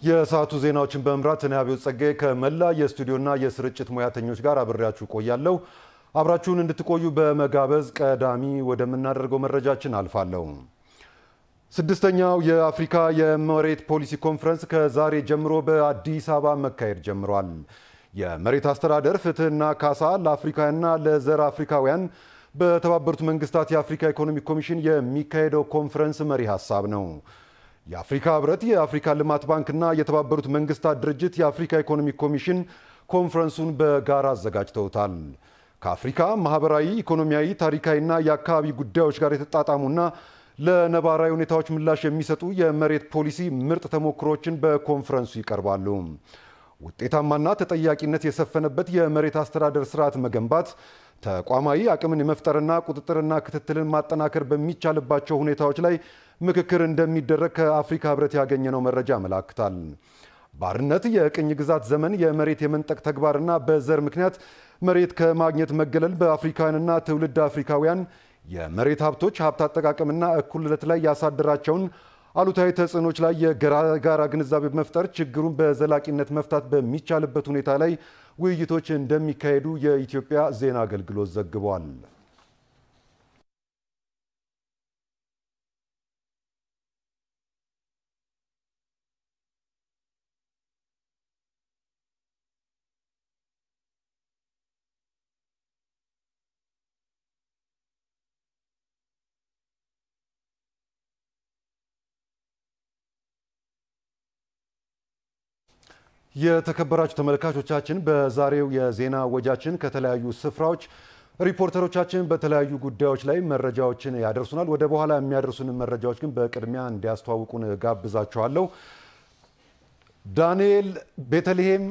የሰዓቱ ዜናዎችን በመምራት እኔ አብዮት ጸጋዬ ከመላ የስቱዲዮና የስርጭት ሙያተኞች ጋር አብሬያችሁ ቆያለሁ። አብራችሁን እንድትቆዩ በመጋበዝ ቀዳሚ ወደምናደርገው መረጃችን አልፋለሁ። ስድስተኛው የአፍሪካ የመሬት ፖሊሲ ኮንፈረንስ ከዛሬ ጀምሮ በአዲስ አበባ መካሄድ ጀምሯል። የመሬት አስተዳደር ፍትህና ካሳ ለአፍሪካውያንና ለዘር አፍሪካውያን በተባበሩት መንግስታት የአፍሪካ ኢኮኖሚ ኮሚሽን የሚካሄደው ኮንፈረንስ መሪ ሐሳብ ነው። የአፍሪካ ህብረት፣ የአፍሪካ ልማት ባንክና የተባበሩት መንግስታት ድርጅት የአፍሪካ ኢኮኖሚ ኮሚሽን ኮንፈረንሱን በጋራ አዘጋጅተውታል። ከአፍሪካ ማህበራዊ፣ ኢኮኖሚያዊ፣ ታሪካዊና የአካባቢ ጉዳዮች ጋር የተጣጣሙና ለነባራዊ ሁኔታዎች ምላሽ የሚሰጡ የመሬት ፖሊሲ ምርጥ ተሞክሮችን በኮንፈረንሱ ይቀርባሉ። ውጤታማና ተጠያቂነት የሰፈነበት የመሬት አስተዳደር ስርዓት መገንባት ተቋማዊ አቅምን የመፍጠርና ቁጥጥርና ክትትልን ማጠናከር በሚቻልባቸው ሁኔታዎች ላይ ምክክር እንደሚደረግ ከአፍሪካ ህብረት ያገኘነው መረጃ ያመለክታል። ባርነት፣ የቅኝ ግዛት ዘመን፣ የመሬት የመንጠቅ ተግባርና በዘር ምክንያት መሬት ከማግኘት መገለል በአፍሪካውያንና ትውልድ አፍሪካውያን የመሬት ሀብቶች ሀብት አጠቃቀምና እኩልነት ላይ ያሳደራቸውን አሉታዊ ተጽዕኖች ላይ የጋራ ግንዛቤ መፍጠር ችግሩን በዘላቂነት መፍታት በሚቻልበት ሁኔታ ላይ ውይይቶች እንደሚካሄዱ የኢትዮጵያ ዜና አገልግሎት ዘግቧል። የተከበራችሁ ተመልካቾቻችን በዛሬው የዜና ወጃችን ከተለያዩ ስፍራዎች ሪፖርተሮቻችን በተለያዩ ጉዳዮች ላይ መረጃዎችን ያደርሱናል። ወደ በኋላ የሚያደርሱን መረጃዎች ግን በቅድሚያ እንዲያስተዋውቁን ጋብዛችኋለሁ። ዳንኤል፣ ቤተልሔም፣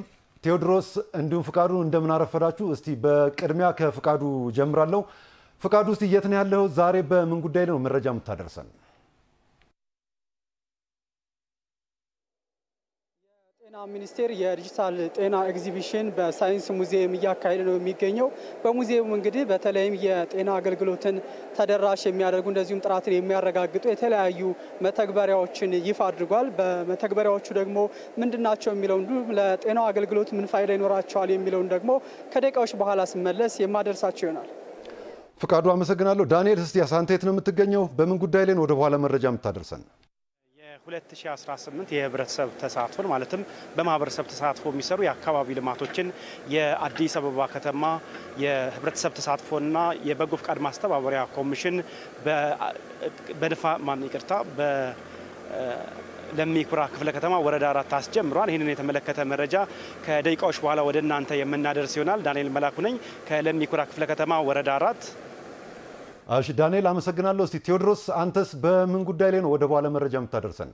ቴዎድሮስ እንዲሁም ፍቃዱ እንደምን አረፈዳችሁ? እስቲ በቅድሚያ ከፍቃዱ ጀምራለሁ። ፍቃዱ እስቲ የት ነው ያለው? ዛሬ በምን ጉዳይ ነው መረጃ የምታደርሰን? ጤና ሚኒስቴር የዲጂታል ጤና ኤግዚቢሽን በሳይንስ ሙዚየም እያካሄደ ነው የሚገኘው። በሙዚየሙ እንግዲህ በተለይም የጤና አገልግሎትን ተደራሽ የሚያደርጉ እንደዚሁም ጥራትን የሚያረጋግጡ የተለያዩ መተግበሪያዎችን ይፋ አድርጓል። በመተግበሪያዎቹ ደግሞ ምንድናቸው የሚለው እንዲሁም ለጤናው አገልግሎት ምን ፋይዳ ይኖራቸዋል የሚለውን ደግሞ ከደቂቃዎች በኋላ ስመለስ የማደርሳቸው ይሆናል። ፍቃዱ አመሰግናለሁ። ዳንኤል፣ እስቲ አሳንቴት ነው የምትገኘው? በምን ጉዳይ ላይ ነው ወደ በኋላ መረጃ የምታደርሰን? 2018 የህብረተሰብ ተሳትፎን ማለትም በማህበረሰብ ተሳትፎ የሚሰሩ የአካባቢ ልማቶችን የአዲስ አበባ ከተማ የህብረተሰብ ተሳትፎና የበጎ ፍቃድ ማስተባበሪያ ኮሚሽን ለሚ ኩራ ክፍለ ከተማ ወረዳ 4 አስጀምሯል። ይህንን የተመለከተ መረጃ ከደቂቃዎች በኋላ ወደ እናንተ የምናደርስ ይሆናል። ዳንኤል መላኩ ነኝ ከለሚ ኩራ ክፍለ ከተማ ወረዳ 4። እሺ ዳንኤል አመሰግናለሁ። እስቲ ቴዎድሮስ አንተስ በምን ጉዳይ ላይ ነው ወደ በኋላ መረጃ የምታደርሰን?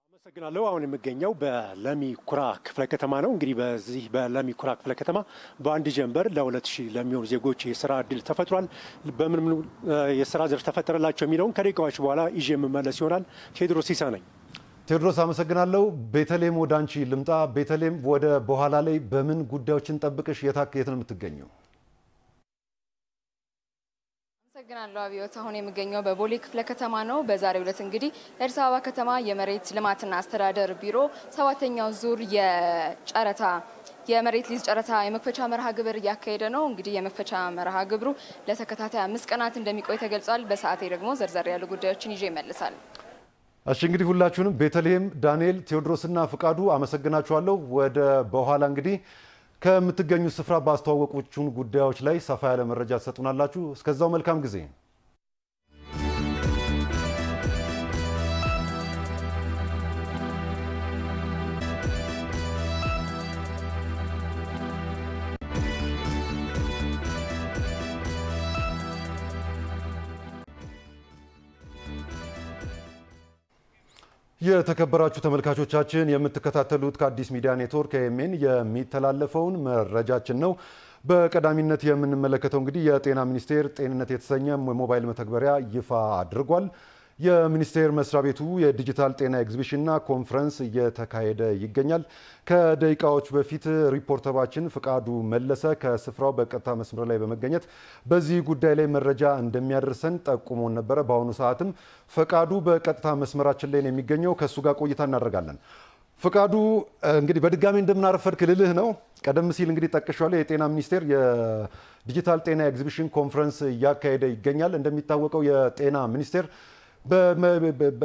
አመሰግናለሁ። አሁን የሚገኘው በለሚ ኩራ ክፍለ ከተማ ነው። እንግዲህ በዚህ በለሚ ኩራ ክፍለ ከተማ በአንድ ጀንበር ለ2000 ለሚሆኑ ዜጎች የስራ እድል ተፈጥሯል። በምን የስራ ዘርፍ ተፈጠረላቸው የሚለውን ከደቂቃዎች በኋላ ይዤ የምመለስ ይሆናል። ቴዎድሮስ ሲሳ ነኝ። ቴዎድሮስ አመሰግናለሁ። ቤተልሔም ወደ አንቺ ልምጣ። ቤተልሔም ወደ በኋላ ላይ በምን ጉዳዮችን ጠብቀሽ የት ነው የምትገኘው? አመሰግናለሁ አብዮት። አሁን የሚገኘው በቦሌ ክፍለ ከተማ ነው። በዛሬው ዕለት እንግዲህ የአዲስ አበባ ከተማ የመሬት ልማትና አስተዳደር ቢሮ 7ኛው ዙር የመሬት ሊዝ ጨረታ የመክፈቻ መርሃ ግብር እያካሄደ ነው። እንግዲህ የመክፈቻ መርሃ ግብሩ ለተከታታይ 5 ቀናት እንደሚቆይ ተገልጿል። በሰዓቴ ደግሞ ዘርዘር ያሉ ጉዳዮችን ይዤ ይመልሳል። እሺ እንግዲህ ሁላችሁንም ቤተልሔም፣ ዳንኤል፣ ቴዎድሮስና ፍቃዱ አመሰግናችኋለሁ። ወደ በኋላ እንግዲህ ከምትገኙ ስፍራ ባስተዋወቁችን ጉዳዮች ላይ ሰፋ ያለ መረጃ ተሰጡናላችሁ። እስከዛው መልካም ጊዜ። የተከበራችሁ ተመልካቾቻችን የምትከታተሉት ከአዲስ ሚዲያ ኔትወርክ ኤኤምኤን የሚተላለፈውን መረጃችን ነው። በቀዳሚነት የምንመለከተው እንግዲህ የጤና ሚኒስቴር ጤንነት የተሰኘ ሞባይል መተግበሪያ ይፋ አድርጓል። የሚኒስቴር መስሪያ ቤቱ የዲጂታል ጤና ኤግዚቢሽንና ኮንፈረንስ እየተካሄደ ይገኛል። ከደቂቃዎች በፊት ሪፖርተራችን ፍቃዱ መለሰ ከስፍራው በቀጥታ መስመር ላይ በመገኘት በዚህ ጉዳይ ላይ መረጃ እንደሚያደርሰን ጠቁሞን ነበረ። በአሁኑ ሰዓትም ፍቃዱ በቀጥታ መስመራችን ላይ ነው የሚገኘው። ከሱ ጋር ቆይታ እናደርጋለን። ፍቃዱ እንግዲህ በድጋሚ እንደምናረፈድክ ልልህ ነው። ቀደም ሲል እንግዲህ ጠቅሻለሁ የጤና ሚኒስቴር የዲጂታል ጤና ኤግዚቢሽን ኮንፈረንስ እያካሄደ ይገኛል። እንደሚታወቀው የጤና ሚኒስቴር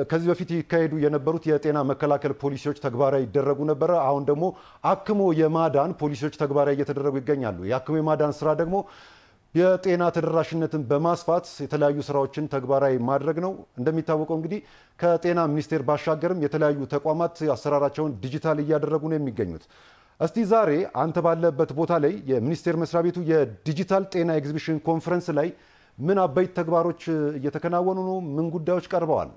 ከዚህ በፊት ይካሄዱ የነበሩት የጤና መከላከል ፖሊሲዎች ተግባራዊ ይደረጉ ነበር። አሁን ደግሞ አክሞ የማዳን ፖሊሲዎች ተግባራዊ እየተደረጉ ይገኛሉ። የአክሞ የማዳን ስራ ደግሞ የጤና ተደራሽነትን በማስፋት የተለያዩ ስራዎችን ተግባራዊ ማድረግ ነው። እንደሚታወቀው እንግዲህ ከጤና ሚኒስቴር ባሻገርም የተለያዩ ተቋማት አሰራራቸውን ዲጂታል እያደረጉ ነው የሚገኙት። እስቲ ዛሬ አንተ ባለበት ቦታ ላይ የሚኒስቴር መስሪያ ቤቱ የዲጂታል ጤና ኤግዚቢሽን ኮንፈረንስ ላይ ምን አበይት ተግባሮች እየተከናወኑ ነው? ምን ጉዳዮች ቀርበዋል?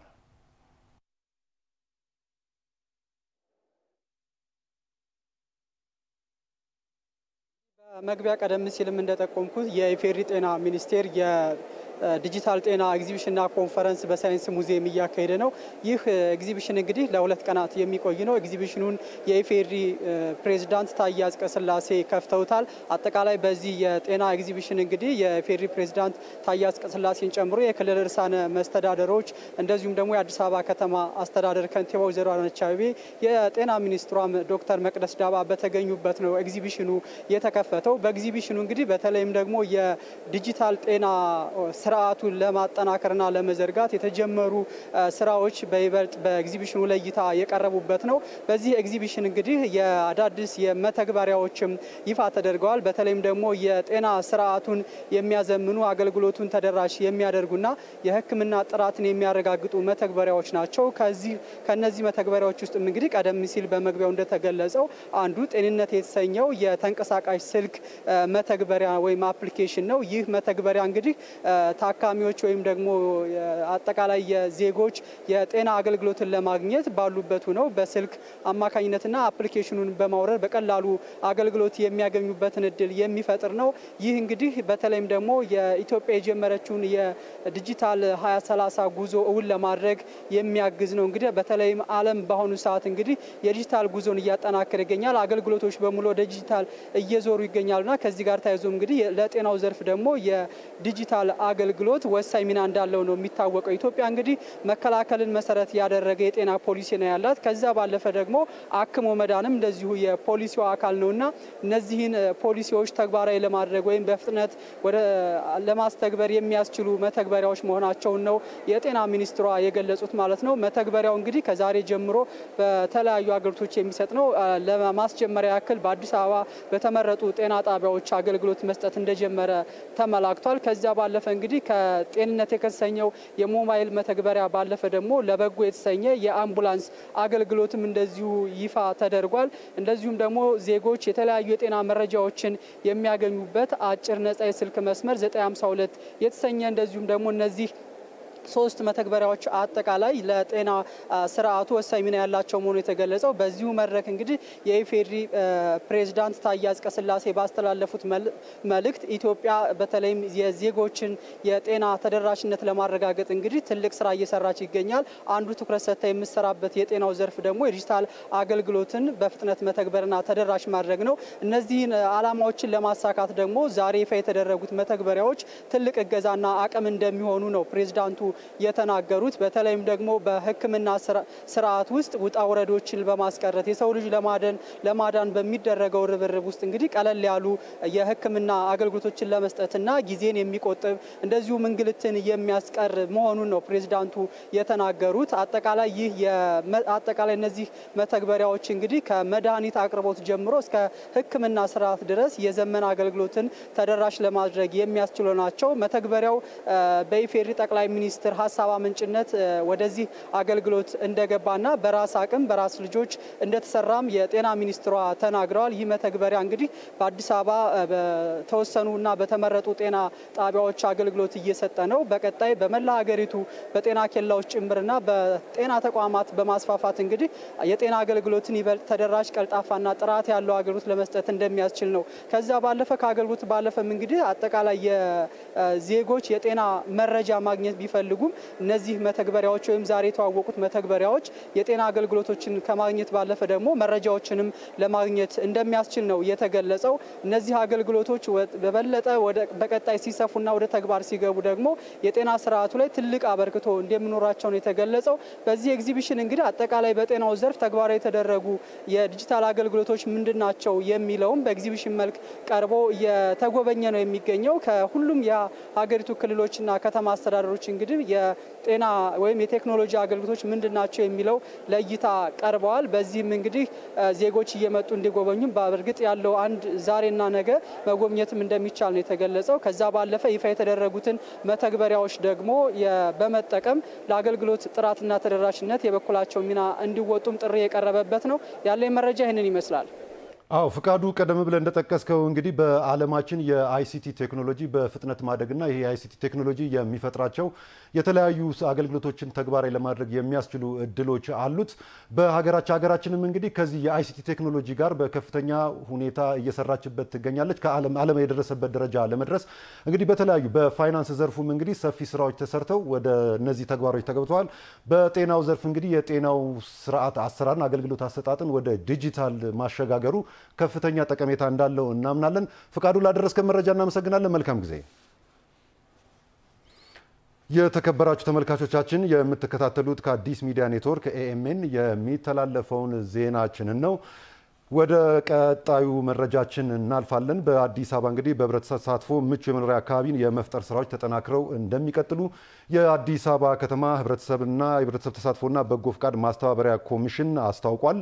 መግቢያ ቀደም ሲልም እንደጠቆምኩት የኢፌዴሪ ጤና ሚኒስቴር ዲጂታል ጤና ኤግዚቢሽንና ኮንፈረንስ በሳይንስ ሙዚየም እያካሄደ ነው። ይህ ኤግዚቢሽን እንግዲህ ለሁለት ቀናት የሚቆይ ነው። ኤግዚቢሽኑን የኢፌዴሪ ፕሬዝዳንት ታዬ አጽቀሥላሴ ከፍተውታል። አጠቃላይ በዚህ የጤና ኤግዚቢሽን እንግዲህ የኢፌዴሪ ፕሬዝዳንት ታዬ አጽቀሥላሴን ጨምሮ የክልል ርዕሳነ መስተዳደሮች እንደዚሁም ደግሞ የአዲስ አበባ ከተማ አስተዳደር ከንቲባ ወይዘሮ አዳነች አቤቤ የጤና ሚኒስትሯም ዶክተር መቅደስ ዳባ በተገኙበት ነው ኤግዚቢሽኑ የተከፈተው። በኤግዚቢሽኑ እንግዲህ በተለይም ደግሞ የዲጂታል ጤና ስርዓቱን ለማጠናከርና ለመዘርጋት የተጀመሩ ስራዎች በይበልጥ በኤግዚቢሽኑ ላይ እይታ የቀረቡበት ነው። በዚህ ኤግዚቢሽን እንግዲህ የአዳዲስ የመተግበሪያዎችም ይፋ ተደርገዋል። በተለይም ደግሞ የጤና ስርዓቱን የሚያዘምኑ አገልግሎቱን ተደራሽ የሚያደርጉና የሕክምና ጥራትን የሚያረጋግጡ መተግበሪያዎች ናቸው። ከነዚህ መተግበሪያዎች ውስጥ እንግዲህ ቀደም ሲል በመግቢያው እንደተገለጸው አንዱ ጤንነት የተሰኘው የተንቀሳቃሽ ስልክ መተግበሪያ ወይም አፕሊኬሽን ነው። ይህ መተግበሪያ እንግዲህ ታካሚዎች ወይም ደግሞ አጠቃላይ የዜጎች የጤና አገልግሎትን ለማግኘት ባሉበት ሆነው በስልክ አማካኝነትና አፕሊኬሽኑን በማውረድ በቀላሉ አገልግሎት የሚያገኙበትን እድል የሚፈጥር ነው። ይህ እንግዲህ በተለይም ደግሞ የኢትዮጵያ የጀመረችውን የዲጂታል 2030 ጉዞ እውን ለማድረግ የሚያግዝ ነው። እንግዲህ በተለይም ዓለም በአሁኑ ሰዓት እንግዲህ የዲጂታል ጉዞን እያጠናከረ ይገኛል። አገልግሎቶች በሙሉ ወደ ዲጂታል እየዞሩ ይገኛሉና ከዚህ ጋር ተያይዞ እንግዲህ ለጤናው ዘርፍ ደግሞ የዲጂታል አገልግሎት ወሳኝ ሚና እንዳለው ነው የሚታወቀው። ኢትዮጵያ እንግዲህ መከላከልን መሰረት ያደረገ የጤና ፖሊሲ ነው ያላት። ከዛ ባለፈ ደግሞ አክሞ መዳንም እንደዚሁ የፖሊሲው አካል ነውና እነዚህን ፖሊሲዎች ተግባራዊ ለማድረግ ወይም በፍጥነት ወደ ለማስተግበር የሚያስችሉ መተግበሪያዎች መሆናቸውን ነው የጤና ሚኒስትሯ የገለጹት ማለት ነው። መተግበሪያው እንግዲህ ከዛሬ ጀምሮ በተለያዩ አገልግሎቶች የሚሰጥ ነው። ለማስጀመሪያ ያክል በአዲስ አበባ በተመረጡ ጤና ጣቢያዎች አገልግሎት መስጠት እንደጀመረ ተመላክቷል። ከዛ ባለፈ እንግዲህ ከጤንነት የተሰኘው የሞባይል መተግበሪያ ባለፈ ደግሞ ለበጎ የተሰኘ የአምቡላንስ አገልግሎትም እንደዚሁ ይፋ ተደርጓል። እንደዚሁም ደግሞ ዜጎች የተለያዩ የጤና መረጃዎችን የሚያገኙበት አጭር ነጻ የስልክ መስመር 952 የተሰኘ እንደዚሁም ደግሞ እነዚህ ሶስት መተግበሪያዎች አጠቃላይ ለጤና ስርዓቱ ወሳኝ ሚና ያላቸው መሆኑ የተገለጸው። በዚሁ መድረክ እንግዲህ የኢፌዴሪ ፕሬዝዳንት ታዬ አጽቀሥላሴ ባስተላለፉት መልእክት ኢትዮጵያ በተለይም የዜጎችን የጤና ተደራሽነት ለማረጋገጥ እንግዲህ ትልቅ ስራ እየሰራች ይገኛል። አንዱ ትኩረት ሰጥታ የምትሰራበት የጤናው ዘርፍ ደግሞ የዲጂታል አገልግሎትን በፍጥነት መተግበርና ተደራሽ ማድረግ ነው። እነዚህን ዓላማዎችን ለማሳካት ደግሞ ዛሬ ይፋ የተደረጉት መተግበሪያዎች ትልቅ እገዛና አቅም እንደሚሆኑ ነው ፕሬዝዳንቱ የተናገሩት። በተለይም ደግሞ በሕክምና ስርዓት ውስጥ ውጣ ውረዶችን በማስቀረት የሰው ልጅ ለማዳን በሚደረገው ርብርብ ውስጥ እንግዲህ ቀለል ያሉ የሕክምና አገልግሎቶችን ለመስጠትና ጊዜን የሚቆጥብ እንደዚሁ እንግልትን የሚያስቀር መሆኑን ነው ፕሬዝዳንቱ የተናገሩት። አጠቃላይ እነዚህ መተግበሪያዎች እንግዲህ ከመድኃኒት አቅርቦት ጀምሮ እስከ ሕክምና ስርዓት ድረስ የዘመን አገልግሎትን ተደራሽ ለማድረግ የሚያስችሉ ናቸው። መተግበሪያው በኢፌዴሪ ጠቅላይ ሚኒስትር ሀሳብ አመንጭነት ወደዚህ አገልግሎት እንደገባና በራስ አቅም በራስ ልጆች እንደተሰራም የጤና ሚኒስትሯ ተናግረዋል። ይህ መተግበሪያ እንግዲህ በአዲስ አበባ በተወሰኑና በተመረጡ ጤና ጣቢያዎች አገልግሎት እየሰጠ ነው። በቀጣይ በመላ ሀገሪቱ በጤና ኬላዎች ጭምርና በጤና ተቋማት በማስፋፋት እንግዲህ የጤና አገልግሎትን ይበልጥ ተደራሽ፣ ቀልጣፋና ጥራት ያለው አገልግሎት ለመስጠት እንደሚያስችል ነው። ከዛ ባለፈ ከአገልግሎት ባለፈም እንግዲህ አጠቃላይ የዜጎች የጤና መረጃ ማግኘት ቢፈልጉ አይፈልጉም። እነዚህ መተግበሪያዎች ወይም ዛሬ የተዋወቁት መተግበሪያዎች የጤና አገልግሎቶችን ከማግኘት ባለፈ ደግሞ መረጃዎችንም ለማግኘት እንደሚያስችል ነው የተገለጸው። እነዚህ አገልግሎቶች በበለጠ በቀጣይ ሲሰፉና ወደ ተግባር ሲገቡ ደግሞ የጤና ስርዓቱ ላይ ትልቅ አበርክቶ እንደሚኖራቸው ነው የተገለጸው። በዚህ ኤግዚቢሽን እንግዲህ አጠቃላይ በጤናው ዘርፍ ተግባራዊ የተደረጉ የዲጂታል አገልግሎቶች ምንድናቸው የሚለውም በኤግዚቢሽን መልክ ቀርቦ የተጎበኘ ነው የሚገኘው። ከሁሉም የሀገሪቱ ክልሎችና ከተማ አስተዳደሮች እንግዲህ የጤና ወይም የቴክኖሎጂ አገልግሎቶች ምንድናቸው የሚለው ለእይታ ቀርበዋል። በዚህም እንግዲህ ዜጎች እየመጡ እንዲጎበኙም በእርግጥ ያለው አንድ ዛሬና ነገ መጎብኘትም እንደሚቻል ነው የተገለጸው። ከዛ ባለፈ ይፋ የተደረጉትን መተግበሪያዎች ደግሞ በመጠቀም ለአገልግሎት ጥራትና ተደራሽነት የበኩላቸው ሚና እንዲወጡም ጥሪ የቀረበበት ነው። ያለኝ መረጃ ይህንን ይመስላል። አዎ ፍቃዱ፣ ቀደም ብለን እንደጠቀስከው እንግዲህ በዓለማችን የአይሲቲ ቴክኖሎጂ በፍጥነት ማደግና ይሄ የአይሲቲ ቴክኖሎጂ የሚፈጥራቸው የተለያዩ አገልግሎቶችን ተግባራዊ ለማድረግ የሚያስችሉ እድሎች አሉት። ሀገራችንም እንግዲህ ከዚህ የአይሲቲ ቴክኖሎጂ ጋር በከፍተኛ ሁኔታ እየሰራችበት ትገኛለች። ዓለም የደረሰበት ደረጃ ለመድረስ እንግዲህ በተለያዩ በፋይናንስ ዘርፉም እንግዲህ ሰፊ ስራዎች ተሰርተው ወደ እነዚህ ተግባሮች ተገብተዋል። በጤናው ዘርፍ እንግዲህ የጤናው ስርዓት አሰራርና አገልግሎት አሰጣጥን ወደ ዲጂታል ማሸጋገሩ ከፍተኛ ጠቀሜታ እንዳለው እናምናለን። ፍቃዱ፣ ላደረስከን መረጃ እናመሰግናለን። መልካም ጊዜ። የተከበራችሁ ተመልካቾቻችን የምትከታተሉት ከአዲስ ሚዲያ ኔትወርክ ኤኤምኤን የሚተላለፈውን ዜናችንን ነው። ወደ ቀጣዩ መረጃችን እናልፋለን። በአዲስ አበባ እንግዲህ በህብረተሰብ ተሳትፎ ምቹ የመኖሪያ አካባቢን የመፍጠር ስራዎች ተጠናክረው እንደሚቀጥሉ የአዲስ አበባ ከተማ ህብረተሰብና የህብረተሰብ ተሳትፎና በጎ ፍቃድ ማስተባበሪያ ኮሚሽን አስታውቋል።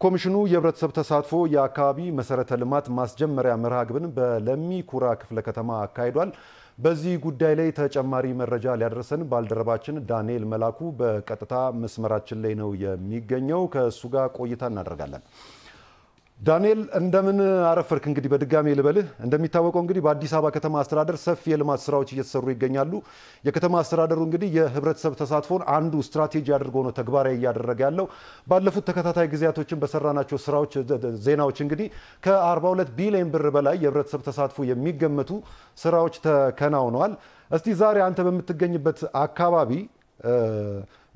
ኮሚሽኑ የህብረተሰብ ተሳትፎ የአካባቢ መሰረተ ልማት ማስጀመሪያ መርሃ ግብርን በለሚ ኩራ ክፍለ ከተማ አካሂዷል። በዚህ ጉዳይ ላይ ተጨማሪ መረጃ ሊያደርሰን ባልደረባችን ዳንኤል መላኩ በቀጥታ መስመራችን ላይ ነው የሚገኘው። ከእሱ ጋር ቆይታ እናደርጋለን። ዳንኤል፣ እንደምን አረፈርክ? እንግዲህ በድጋሜ ልበልህ። እንደሚታወቀው እንግዲህ በአዲስ አበባ ከተማ አስተዳደር ሰፊ የልማት ስራዎች እየተሰሩ ይገኛሉ። የከተማ አስተዳደሩ እንግዲህ የህብረተሰብ ተሳትፎን አንዱ ስትራቴጂ አድርጎ ነው ተግባራዊ እያደረገ ያለው። ባለፉት ተከታታይ ጊዜያቶችን በሰራናቸው ስራዎች ዜናዎች እንግዲህ ከ42 ቢሊዮን ብር በላይ የህብረተሰብ ተሳትፎ የሚገመቱ ስራዎች ተከናውነዋል። እስቲ ዛሬ አንተ በምትገኝበት አካባቢ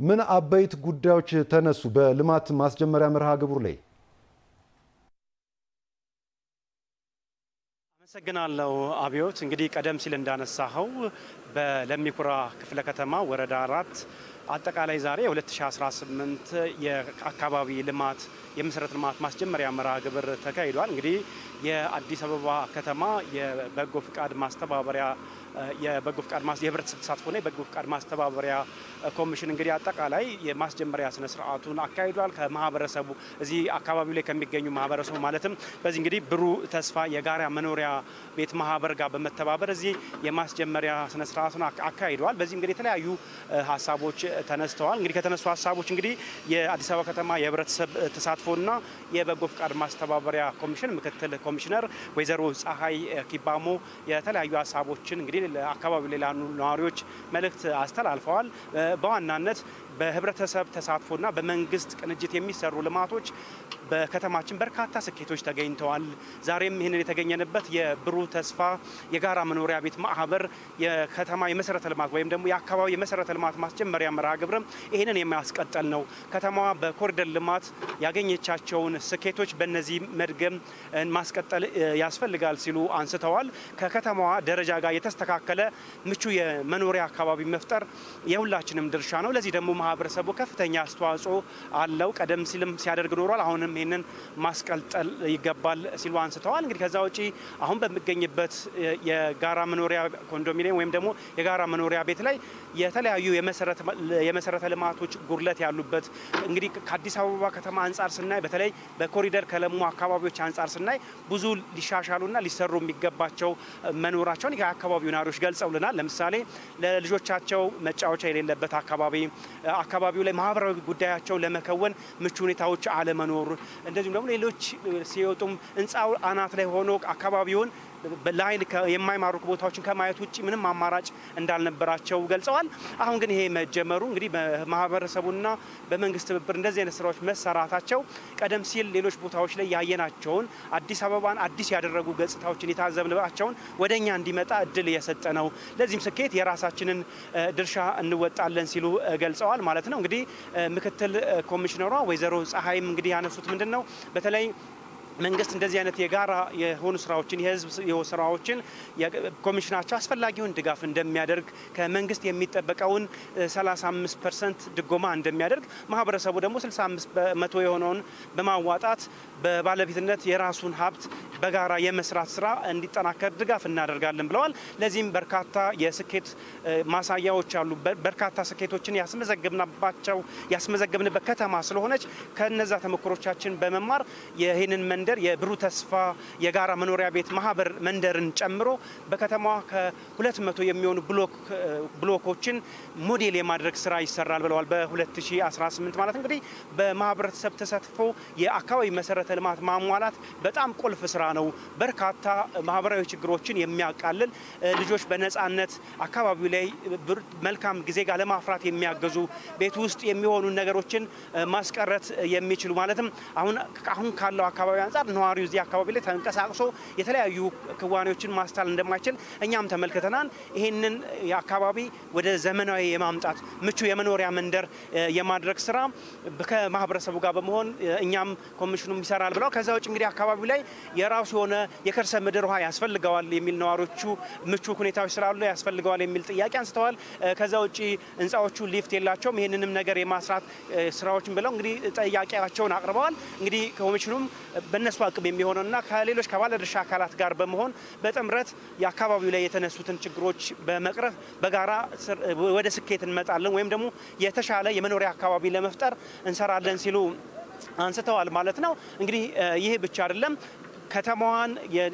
ምን አበይት ጉዳዮች ተነሱ በልማት ማስጀመሪያ መርሃ ግብሩ ላይ? አመሰግናለሁ አብዮት። እንግዲህ ቀደም ሲል እንዳነሳኸው በለሚ ኩራ ክፍለ ከተማ ወረዳ 4 አጠቃላይ ዛሬ 2018 የአካባቢ ልማት የመሰረተ ልማት ማስጀመሪያ መርሃ ግብር ተካሂዷል። እንግዲህ የአዲስ አበባ ከተማ የበጎ ፍቃድ ማስተባበሪያ የህብረተሰብ ተሳትፎና የበጎ ፍቃድ ማስተባበሪያ ኮሚሽን እንግዲህ አጠቃላይ የማስጀመሪያ ስነ ስርዓቱን አካሂዷል። ከማህበረሰቡ እዚህ አካባቢው ላይ ከሚገኙ ማህበረሰቡ ማለትም በዚህ እንግዲህ ብሩህ ተስፋ የጋራ መኖሪያ ቤት ማህበር ጋር በመተባበር እዚህ የማስጀመሪያ ስነ ስርዓቱን አካሂዷል። በዚህ እንግዲህ የተለያዩ ሀሳቦች ተነስተዋል። እንግዲህ ከተነሱ ሀሳቦች እንግዲህ የአዲስ አበባ ከተማ የህብረተሰብ ተሳትፎና የበጎ ፍቃድ ማስተባበሪያ ኮሚሽን ምክትል ኮሚሽነር ወይዘሮ ፀሐይ ኪባሞ የተለያዩ ሀሳቦችን እንግዲህ ለአካባቢው ላይ ላሉ ነዋሪዎች መልእክት አስተላልፈዋል። በዋናነት በህብረተሰብ ተሳትፎና በመንግስት ቅንጅት የሚሰሩ ልማቶች በከተማችን በርካታ ስኬቶች ተገኝተዋል። ዛሬም ይህንን የተገኘንበት የብሩህ ተስፋ የጋራ መኖሪያ ቤት ማህበር የከተማ የመሰረተ ልማት ወይም ደግሞ የአካባቢ የመሰረተ ልማት ማስጀመሪያ መርሃ ግብርም ይህንን የሚያስቀጥል ነው። ከተማዋ በኮሪደር ልማት ያገኘቻቸውን ስኬቶች በእነዚህ መድገም ማስቀጠል ያስፈልጋል ሲሉ አንስተዋል። ከከተማዋ ደረጃ ጋር የተስተካከለ ምቹ የመኖሪያ አካባቢ መፍጠር የሁላችንም ድርሻ ነው። ለዚህ ደግሞ ማህበረሰቡ ከፍተኛ አስተዋጽኦ አለው። ቀደም ሲልም ሲያደርግ ኖሯል። አሁንም ይህንን ማስቀጠል ይገባል ሲሉ አንስተዋል። እንግዲህ ከዛ ውጪ አሁን በሚገኝበት የጋራ መኖሪያ ኮንዶሚኒየም ወይም ደግሞ የጋራ መኖሪያ ቤት ላይ የተለያዩ የመሰረተ ልማቶች ጉድለት ያሉበት እንግዲህ ከአዲስ አበባ ከተማ አንጻር ስናይ በተለይ በኮሪደር ከለሙ አካባቢዎች አንጻር ስናይ ብዙ ሊሻሻሉና ሊሰሩ የሚገባቸው መኖራቸውን የአካባቢው ነዋሪዎች ገልጸውልናል። ለምሳሌ ለልጆቻቸው መጫወቻ የሌለበት አካባቢው ላይ ማህበራዊ ጉዳያቸው ለመከወን ምቹ ሁኔታዎች አለመኖር፣ እንደዚሁም ደግሞ ሌሎች ሲወጡም ህንፃው አናት ላይ ሆኖ አካባቢውን ለዓይን የማይማርኩ ቦታዎችን ከማየት ውጪ ምንም አማራጭ እንዳልነበራቸው ገልጸዋል። አሁን ግን ይሄ መጀመሩ እንግዲህ በማህበረሰቡና በመንግስት ትብብር እንደዚህ አይነት ስራዎች መሰራታቸው ቀደም ሲል ሌሎች ቦታዎች ላይ ያየናቸውን አዲስ አበባን አዲስ ያደረጉ ገጽታዎችን የታዘብንባቸውን ወደኛ እንዲመጣ እድል የሰጠ ነው። ለዚህም ስኬት የራሳችንን ድርሻ እንወጣለን ሲሉ ገልጸዋል ማለት ነው። እንግዲህ ምክትል ኮሚሽነሯ ወይዘሮ ፀሐይም እንግዲህ ያነሱት ምንድነው በተለይ መንግስት እንደዚህ አይነት የጋራ የሆኑ ስራዎችን የህዝብ ስራዎችን ኮሚሽናቸው አስፈላጊውን ድጋፍ እንደሚያደርግ ከመንግስት የሚጠበቀውን 35% ድጎማ እንደሚያደርግ ማህበረሰቡ ደግሞ 65% የሆነውን በማዋጣት በባለቤትነት የራሱን ሀብት በጋራ የመስራት ስራ እንዲጠናከር ድጋፍ እናደርጋለን ብለዋል። ለዚህም በርካታ የስኬት ማሳያዎች አሉ። በርካታ ስኬቶችን ያስመዘገብንበት ከተማ ስለሆነች ከነዛ ተሞክሮቻችን በመማር ይህንን መንደር የብሩህ ተስፋ የጋራ መኖሪያ ቤት ማህበር መንደርን ጨምሮ በከተማዋ ከ200 የሚሆኑ ብሎኮችን ሞዴል የማድረግ ስራ ይሰራል ብለዋል። በ2018 ማለት እንግዲህ በማህበረሰብ ተሳትፎ የአካባቢ መሰረተ ልማት ማሟላት በጣም ቁልፍ ስራ ነው። በርካታ ማህበራዊ ችግሮችን የሚያቃልል ልጆች በነጻነት አካባቢው ላይ መልካም ጊዜ ጋር ለማፍራት የሚያገዙ ቤት ውስጥ የሚሆኑ ነገሮችን ማስቀረት የሚችሉ ማለትም አሁን ካለው አካባቢ አንፃር ነዋሪው እዚህ አካባቢ ላይ ተንቀሳቅሶ የተለያዩ ክዋኔዎችን ማስታል እንደማይችል እኛም ተመልክተናል። ይሄንን የአካባቢ ወደ ዘመናዊ የማምጣት ምቹ የመኖሪያ መንደር የማድረግ ስራ ከማህበረሰቡ ጋር በመሆን እኛም ኮሚሽኑም ይሰራል ብለው ከዛ ውጭ እንግዲህ አካባቢው ላይ የራሱ የሆነ የከርሰ ምድር ውሃ ያስፈልገዋል የሚል ነዋሪዎቹ ምቹ ሁኔታዎች ስላሉ ያስፈልገዋል የሚል ጥያቄ አንስተዋል። ከዛ ውጭ ህንጻዎቹ ሊፍት የላቸውም። ይሄንንም ነገር የማስራት ስራዎችን ብለው እንግዲህ ጥያቄያቸውን አቅርበዋል። እንግዲህ ኮሚሽኑም በእነሱ አቅም የሚሆነውና ከሌሎች ከባለድርሻ አካላት ጋር በመሆን በጥምረት የአካባቢው ላይ የተነሱትን ችግሮች በመቅረፍ በጋራ ወደ ስኬት እንመጣለን ወይም ደግሞ የተሻለ የመኖሪያ አካባቢ ለመፍጠር እንሰራለን ሲሉ አንስተዋል ማለት ነው። እንግዲህ ይሄ ብቻ አይደለም።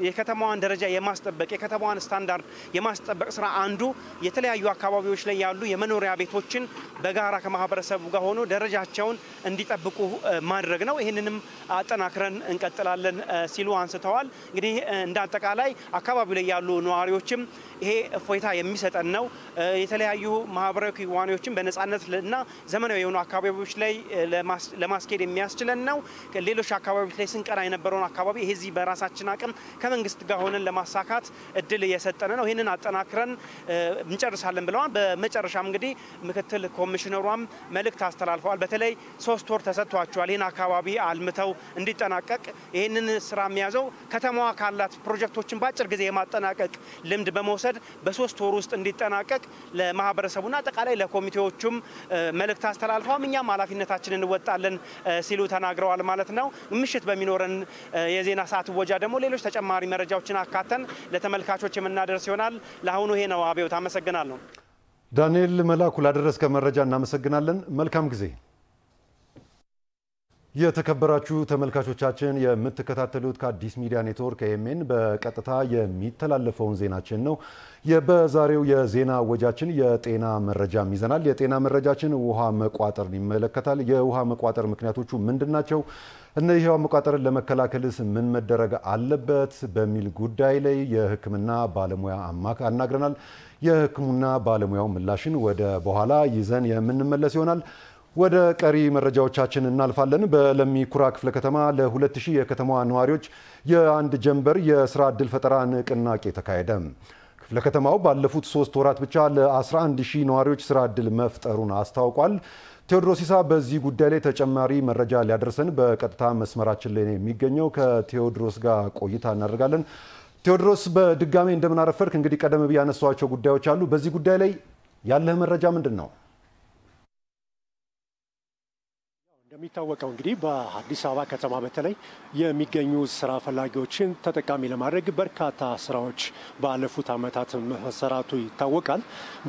የከተማዋን ደረጃ የማስጠበቅ የከተማዋን ስታንዳርድ የማስጠበቅ ስራ አንዱ የተለያዩ አካባቢዎች ላይ ያሉ የመኖሪያ ቤቶችን በጋራ ከማህበረሰቡ ጋር ሆኖ ደረጃቸውን እንዲጠብቁ ማድረግ ነው። ይህንንም አጠናክረን እንቀጥላለን ሲሉ አንስተዋል። እንግዲህ እንደ አጠቃላይ አካባቢው ላይ ያሉ ነዋሪዎችም ይሄ እፎይታ የሚሰጠን ነው። የተለያዩ ማህበራዊ ክዋኔዎችን በነጻነትና ዘመናዊ የሆኑ አካባቢዎች ላይ ለማስኬድ የሚያስችለን ነው። ሌሎች አካባቢዎች ላይ ስንቀራ የነበረውን አካባቢ ይሄ በራሳችን አቅም ከመንግስት ጋር ሆነን ለማሳካት እድል እየሰጠን ነው። ይህንን አጠናክረን እንጨርሳለን ብለዋል። በመጨረሻም እንግዲህ ምክትል ኮሚሽነሯም መልእክት አስተላልፈዋል። በተለይ 3 ወር ተሰጥቷቸዋል ይህን አካባቢ አልምተው እንዲጠናቀቅ። ይህንን ስራ የሚያዘው ከተማዋ ካላት ፕሮጀክቶችን በአጭር ጊዜ የማጠናቀቅ ልምድ በመውሰድ በ3 ወር ውስጥ እንዲጠናቀቅ ለማህበረሰቡና አጠቃላይ ለኮሚቴዎቹም መልእክት አስተላልፈዋል። እኛም ኃላፊነታችንን እንወጣለን ሲሉ ተናግረዋል ማለት ነው። ምሽት በሚኖረን የዜና ሰዓት ወጃ ደግሞ ሌሎች ተጨማሪ መረጃዎችን አካተን ለተመልካቾች የምናደርስ ይሆናል። ለአሁኑ ይሄ ነው። አብዮት አመሰግናለሁ። ዳንኤል መላኩ ላደረስከ መረጃ እናመሰግናለን። መልካም ጊዜ። የተከበራችሁ ተመልካቾቻችን የምትከታተሉት ከአዲስ ሚዲያ ኔትወርክ ኤኤምኤን በቀጥታ የሚተላለፈውን ዜናችን ነው። በዛሬው የዜና ወጃችን የጤና መረጃም ይዘናል። የጤና መረጃችን ውሃ መቋጠርን ይመለከታል። የውሃ መቋጠር ምክንያቶቹ ምንድናቸው? እነዚህ የውሃ መቋጠርን ለመከላከልስ ምን መደረግ አለበት? በሚል ጉዳይ ላይ የሕክምና ባለሙያ አናግረናል። የሕክምና ባለሙያው ምላሽን ወደ በኋላ ይዘን የምንመለስ ይሆናል። ወደ ቀሪ መረጃዎቻችን እናልፋለን። በለሚ ኩራ ክፍለ ከተማ ለ2000 የከተማዋ ነዋሪዎች የአንድ ጀንበር የስራ ዕድል ፈጠራ ንቅናቄ ተካሄደ። ክፍለ ከተማው ባለፉት 3 ወራት ብቻ ለ11000 ነዋሪዎች ስራ ዕድል መፍጠሩን አስታውቋል። ቴዎድሮስ ይሳ በዚህ ጉዳይ ላይ ተጨማሪ መረጃ ሊያደርሰን በቀጥታ መስመራችን ላይ የሚገኘው ከቴዎድሮስ ጋር ቆይታ እናደርጋለን። ቴዎድሮስ በድጋሜ እንደምን አረፈድክ? እንግዲህ ቀደም ብዬ ያነሳኋቸው ጉዳዮች አሉ። በዚህ ጉዳይ ላይ ያለህ መረጃ ምንድን ነው? እንደሚታወቀው እንግዲህ በአዲስ አበባ ከተማ በተለይ የሚገኙ ስራ ፈላጊዎችን ተጠቃሚ ለማድረግ በርካታ ስራዎች ባለፉት ዓመታት መሰራቱ ይታወቃል።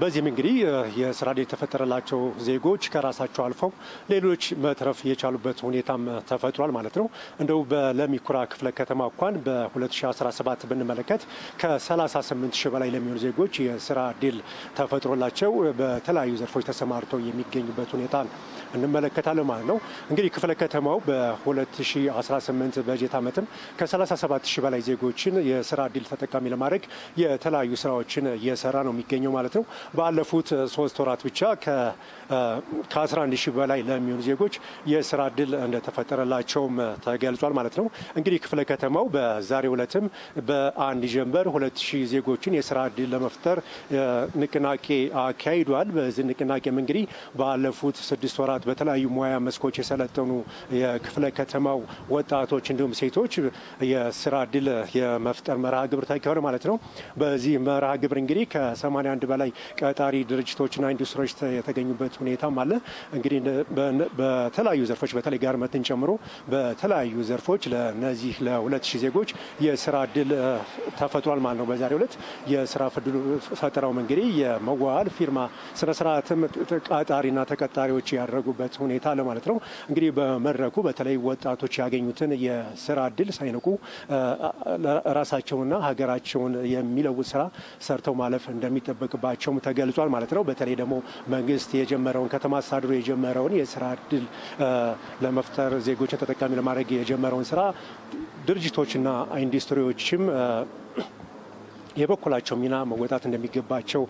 በዚህም እንግዲህ የስራ ዕድል የተፈጠረላቸው ዜጎች ከራሳቸው አልፈው ሌሎች መትረፍ የቻሉበት ሁኔታም ተፈጥሯል ማለት ነው። እንደው በለሚ ኩራ ክፍለ ከተማ እንኳን በ2017 ብንመለከት ከ38 ሺህ በላይ ለሚሆኑ ዜጎች የስራ ዕድል ተፈጥሮላቸው በተለያዩ ዘርፎች ተሰማርተው የሚገኙበት ሁኔታ እንመለከታለን ማለት ነው። እንግዲህ ክፍለ ከተማው በ2018 በጀት ዓመትም ከ37000 በላይ ዜጎችን የስራ እድል ተጠቃሚ ለማድረግ የተለያዩ ስራዎችን እየሰራ ነው የሚገኘው ማለት ነው። ባለፉት 3 ወራት ብቻ ከ11000 በላይ ለሚሆኑ ዜጎች የስራ እድል እንደተፈጠረላቸውም ተገልጿል ማለት ነው። እንግዲህ ክፍለ ከተማው በዛሬው ዕለትም በአንድ ጀንበር 2000 ዜጎችን የስራ እድል ለመፍጠር ንቅናቄ አካሂዷል። በዚህ ንቅናቄም እንግዲህ ባለፉት 6 ወራት በተለያዩ ሙያ መስኮች የሰለጠኑ የክፍለ ከተማው ወጣቶች እንዲሁም ሴቶች የስራ እድል የመፍጠር መርሃ ግብር ተካሂዷል ማለት ነው። በዚህ መርሃ ግብር እንግዲህ ከ81 በላይ ቀጣሪ ድርጅቶችና ኢንዱስትሪዎች የተገኙበት ሁኔታም አለ። እንግዲህ በተለያዩ ዘርፎች በተለይ ጋርመንትን ጨምሮ በተለያዩ ዘርፎች ለነዚህ ለ2000 ዜጎች የስራ እድል ተፈጥሯል ማለት ነው። በዛሬው ዕለት የስራ ፈጠራው እንግዲህ የመዋል ፊርማ ስነ ስርዓትም ቀጣሪና ተቀጣሪዎች ያደረጉበት ሁኔታ አለ ማለት ነው። እንግዲህ በመድረኩ በተለይ ወጣቶች ያገኙትን የስራ እድል ሳይንቁ ራሳቸውንና ሀገራቸውን የሚለውጥ ስራ ሰርተው ማለፍ እንደሚጠበቅባቸውም ተገልጿል ማለት ነው። በተለይ ደግሞ መንግስት የጀመረውን ከተማ አስተዳደሩ የጀመረውን የስራ እድል ለመፍጠር ዜጎችን ተጠቃሚ ለማድረግ የጀመረውን ስራ ድርጅቶችና ኢንዱስትሪዎችም የበኩላቸው ሚና መወጣት እንደሚገባቸው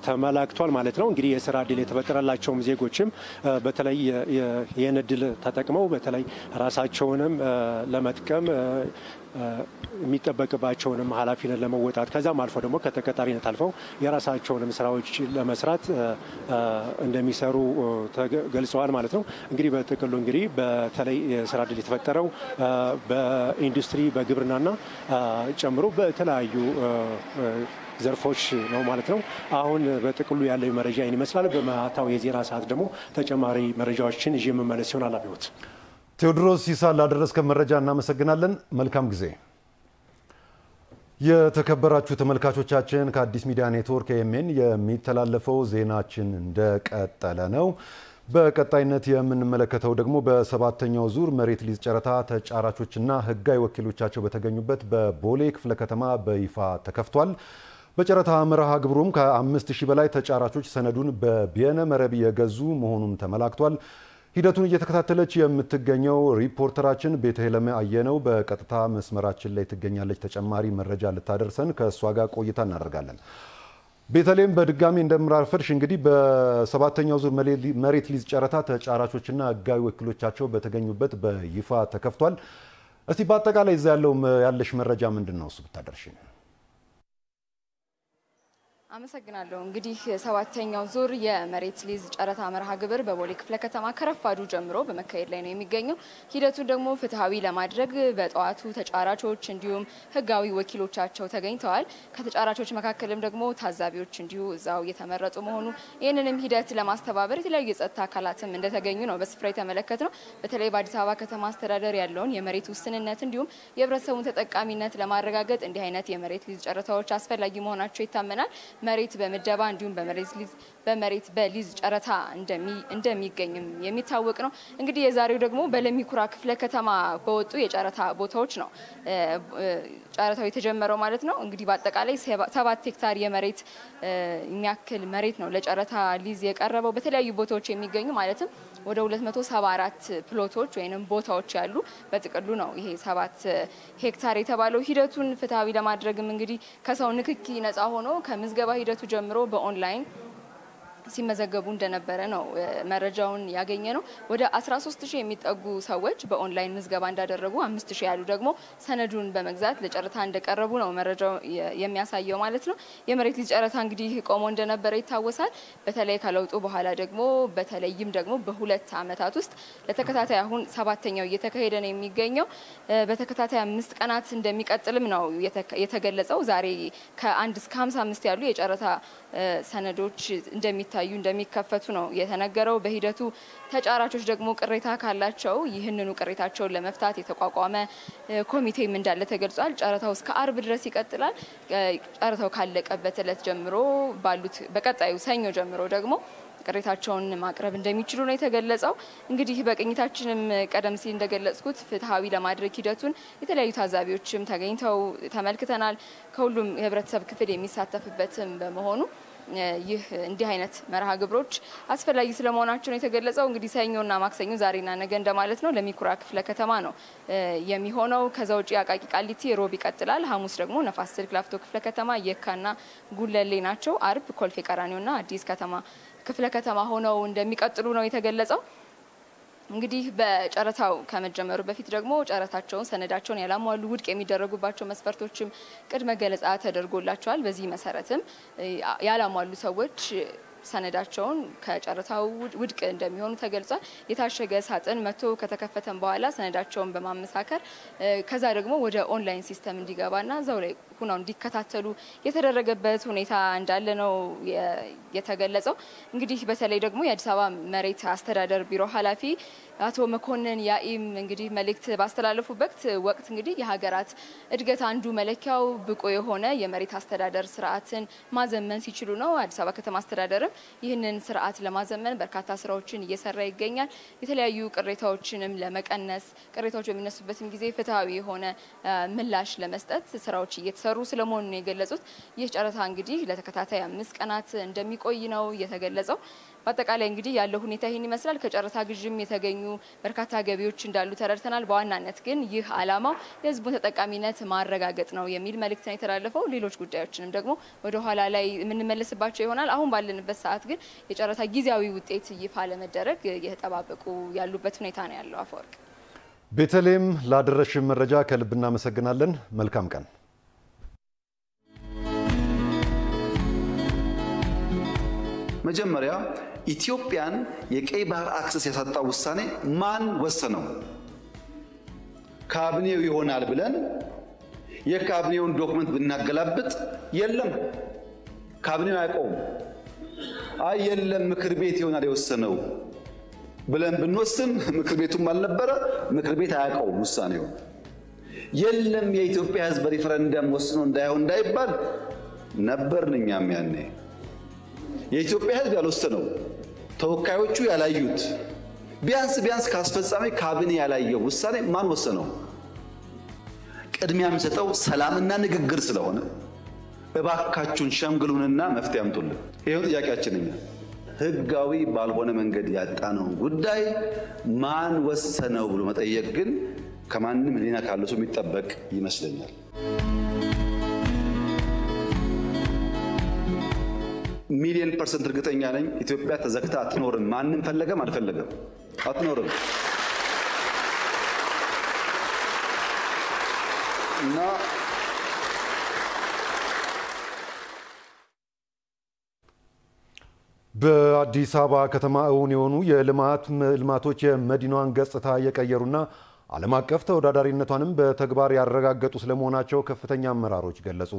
ተመላክቷል ማለት ነው። እንግዲህ የስራ እድል የተፈጠረላቸውም ዜጎችም በተለይ ይህን እድል ተጠቅመው በተለይ ራሳቸውንም ለመጥቀም የሚጠበቅባቸውንም ኃላፊነት ለመወጣት ከዛም አልፎ ደግሞ ከተቀጣሪነት አልፈው የራሳቸውንም ስራዎች ለመስራት እንደሚሰሩ ተገልጸዋል ማለት ነው። እንግዲህ በጥቅሉ እንግዲህ በተለይ የስራ እድል የተፈጠረው በኢንዱስትሪ በግብርናና ጨምሮ በተለያዩ ዘርፎች ነው ማለት ነው። አሁን በጥቅሉ ያለው መረጃ ይህን ይመስላል። በማታው የዜና ሰዓት ደግሞ ተጨማሪ መረጃዎችን ይዤ የምመለስ ይሆናል። አብዮት ቴዎድሮስ ሲሳ ላደረስከ መረጃ እናመሰግናለን። መልካም ጊዜ። የተከበራችሁ ተመልካቾቻችን ከአዲስ ሚዲያ ኔትወርክ ኤኤምኤን የሚተላለፈው ዜናችን እንደቀጠለ ነው። በቀጣይነት የምንመለከተው ደግሞ በሰባተኛው ዙር መሬት ሊዝ ጨረታ ተጫራቾችና ህጋዊ ወኪሎቻቸው በተገኙበት በቦሌ ክፍለ ከተማ በይፋ ተከፍቷል። በጨረታ መርሃ ግብሩም ከ5000 በላይ ተጫራቾች ሰነዱን በቢየነ መረብ የገዙ መሆኑን ተመላክቷል። ሂደቱን እየተከታተለች የምትገኘው ሪፖርተራችን ቤተልሔም አየነው በቀጥታ መስመራችን ላይ ትገኛለች። ተጨማሪ መረጃ ልታደርሰን ከእሷ ጋር ቆይታ እናደርጋለን። ቤተልሔም በድጋሚ እንደምራርፈርሽ እንግዲህ በሰባተኛው ዙር መሬት ሊዝ ጨረታ ተጫራቾችና ህጋዊ ወኪሎቻቸው በተገኙበት በይፋ ተከፍቷል። እስቲ በአጠቃላይ እዛ ያለሽ መረጃ ምንድነው? እሱ ብታደርሽኝ። አመሰግናለሁ። እንግዲህ ሰባተኛው ዙር የመሬት ሊዝ ጨረታ መርሃ ግብር በቦሌ ክፍለ ከተማ ከረፋዱ ጀምሮ በመካሄድ ላይ ነው የሚገኘው። ሂደቱ ደግሞ ፍትሃዊ ለማድረግ በጠዋቱ ተጫራቾች እንዲሁም ህጋዊ ወኪሎቻቸው ተገኝተዋል። ከተጫራቾች መካከልም ደግሞ ታዛቢዎች እንዲሁ እዛው እየተመረጡ መሆኑ ይህንንም ሂደት ለማስተባበር የተለያዩ የጸጥታ አካላትም እንደተገኙ ነው በስፍራ የተመለከትነው። በተለይ በአዲስ አበባ ከተማ አስተዳደር ያለውን የመሬት ውስንነት እንዲሁም የህብረተሰቡን ተጠቃሚነት ለማረጋገጥ እንዲህ አይነት የመሬት ሊዝ ጨረታዎች አስፈላጊ መሆናቸው ይታመናል። መሬት በምደባ እንዲሁም በመሬት በሊዝ ጨረታ እንደሚገኝም የሚታወቅ ነው። እንግዲህ የዛሬው ደግሞ በለሚ ኩራ ክፍለ ከተማ በወጡ የጨረታ ቦታዎች ነው ጨረታው የተጀመረው ማለት ነው። እንግዲህ በአጠቃላይ 7 ሄክታር የመሬት የሚያክል መሬት ነው ለጨረታ ሊዝ የቀረበው። በተለያዩ ቦታዎች የሚገኙ ማለትም ወደ 274 ፕሎቶች ወይንም ቦታዎች ያሉ በጥቅሉ ነው ይሄ 7 ሄክታር የተባለው። ሂደቱን ፍትሃዊ ለማድረግም እንግዲህ ከሰው ንክኪ ነፃ ሆኖ ከምዝገባ ሂደቱ ጀምሮ በኦንላይን ሲመዘገቡ እንደነበረ ነው መረጃውን ያገኘ ነው። ወደ 13000 የሚጠጉ ሰዎች በኦንላይን ምዝገባ እንዳደረጉ 5000 ያሉ ደግሞ ሰነዱን በመግዛት ለጨረታ እንደቀረቡ ነው መረጃው የሚያሳየው ማለት ነው። የመሬት ሊዝ ጨረታ እንግዲህ ቆሞ እንደነበረ ይታወሳል። በተለይ ከለውጡ በኋላ ደግሞ በተለይም ደግሞ በ2 ዓመታት ውስጥ ለተከታታይ አሁን 7ኛው እየተካሄደ ነው የሚገኘው። በተከታታይ 5 ቀናት እንደሚቀጥልም ነው የተገለጸው። ዛሬ ከ1 እስከ 55 ያሉ የጨረታ ሰነዶች እንደሚከፈቱ ነው የተነገረው። በሂደቱ ተጫራቾች ደግሞ ቅሬታ ካላቸው ይህንኑ ቅሬታቸውን ለመፍታት የተቋቋመ ኮሚቴም እንዳለ ተገልጿል። ጨረታው እስከ አርብ ድረስ ይቀጥላል። ጨረታው ካለቀበት ዕለት ጀምሮ ባሉት በቀጣዩ ሰኞ ጀምሮ ደግሞ ቅሬታቸውን ማቅረብ እንደሚችሉ ነው የተገለጸው። እንግዲህ በቅኝታችንም ቀደም ሲል እንደገለጽኩት ፍትሃዊ ለማድረግ ሂደቱን የተለያዩ ታዛቢዎችም ተገኝተው ተመልክተናል። ከሁሉም የህብረተሰብ ክፍል የሚሳተፍበትም በመሆኑ ይህ እንዲህ አይነት መርሃ ግብሮች አስፈላጊ ስለመሆናቸው ነው የተገለጸው። እንግዲህ ሰኞና ማክሰኞ ዛሬና ነገ እንደማለት ነው ለሚኩራ ክፍለ ከተማ ነው የሚሆነው። ከዛ ውጪ አቃቂ ቃሊቲ ሮብ ይቀጥላል። ሐሙስ ደግሞ ነፋስ ስልክ ላፍቶ ክፍለ ከተማ የካና ጉለሌ ናቸው። አርብ ኮልፌ ቀራኒዮና አዲስ ከተማ ክፍለ ከተማ ሆነው እንደሚቀጥሉ ነው የተገለጸው። እንግዲህ በጨረታው ከመጀመሩ በፊት ደግሞ ጨረታቸውን ሰነዳቸውን ያላሟሉ ውድቅ የሚደረጉባቸው መስፈርቶችም ቅድመ ገለጻ ተደርጎላቸዋል። በዚህ መሰረትም ያላሟሉ ሰዎች ሰነዳቸውን ከጨረታው ውድቅ እንደሚሆኑ ተገልጿል። የታሸገ ሳጥን መቶ ከተከፈተም በኋላ ሰነዳቸውን በማመሳከር ከዛ ደግሞ ወደ ኦንላይን ሲስተም እንዲገባና እዛው ላይ ሆነው እንዲከታተሉ የተደረገበት ሁኔታ እንዳለ ነው የተገለጸው። እንግዲህ በተለይ ደግሞ የአዲስ አበባ መሬት አስተዳደር ቢሮ ኃላፊ አቶ መኮንን ያኢም እንግዲህ መልእክት ባስተላለፉበት ወቅት እንግዲህ የሀገራት እድገት አንዱ መለኪያው ብቁ የሆነ የመሬት አስተዳደር ስርዓትን ማዘመን ሲችሉ ነው። አዲስ አበባ ከተማ አስተዳደርም ይህንን ስርዓት ለማዘመን በርካታ ስራዎችን እየሰራ ይገኛል። የተለያዩ ቅሬታዎችንም ለመቀነስ ቅሬታዎች በሚነሱበትም ጊዜ ፍትሃዊ የሆነ ምላሽ ለመስጠት ስራዎች እየተሰሩ ስለመሆኑ ነው የገለጹት። ይህ ጨረታ እንግዲህ ለተከታታይ 5 ቀናት እንደሚቆይ ነው የተገለጸው። በአጠቃላይ እንግዲህ ያለው ሁኔታ ይህን ይመስላል። ከጨረታ ግዥም የተገኙ በርካታ ገቢዎች እንዳሉ ተረድተናል። በዋናነት ግን ይህ ዓላማው የህዝቡን ተጠቃሚነት ማረጋገጥ ነው የሚል መልእክት ነው የተላለፈው። ሌሎች ጉዳዮችንም ደግሞ ወደ ኋላ ላይ የምንመለስባቸው ይሆናል። አሁን ባለንበት ሰዓት ግን የጨረታ ጊዜያዊ ውጤት ይፋ ለመደረግ እየተጠባበቁ ያሉበት ሁኔታ ነው ያለው። አፈወርቅ ቤተልሔም፣ ላደረሽን መረጃ ከልብ እናመሰግናለን። መልካም ቀን። መጀመሪያ ኢትዮጵያን የቀይ ባህር አክሰስ ያሳጣው ውሳኔ ማን ወሰነው? ካቢኔው ይሆናል ብለን የካቢኔውን ዶክመንት ብናገላብጥ የለም፣ ካቢኔው አያውቀውም። አይ የለም ምክር ቤት ይሆናል የወሰነው ብለን ብንወስን ምክር ቤቱም አልነበረ፣ ምክር ቤት አያውቀውም ውሳኔው። የለም የኢትዮጵያ ሕዝብ በሪፈረንደም ወስኖ እንዳይሆን እንዳይባል ነበርን እኛም ያኔ። የኢትዮጵያ ሕዝብ ያልወሰነው ተወካዮቹ ያላዩት ቢያንስ ካስፈጻሚ ካቢኔ ያላየው ውሳኔ ማን ወሰነው? ቅድሚያ የሚሰጠው ሰላምና ንግግር ስለሆነ እባካችሁን ሸምግሉንና መፍትሄ አምጡልን። ይሄው ጥያቄያችን። እኛ ህጋዊ ባልሆነ መንገድ ያጣነው ጉዳይ ማን ወሰነው ብሎ መጠየቅ ግን ከማንም ሊና ካለው ሰው የሚጠበቅ ይመስለኛል። ሚሊዮን % እርግጠኛ ነኝ ኢትዮጵያ ተዘግታ አትኖርም። ማንም ፈለገም አልፈለገም አትኖርም። እና በአዲስ አበባ ከተማ እውን የሆኑ ልማቶች የመዲናዋን ገጽታ የቀየሩና ዓለም አቀፍ ተወዳዳሪነቷንም በተግባር ያረጋገጡ ስለመሆናቸው ከፍተኛ አመራሮች ገለጹ።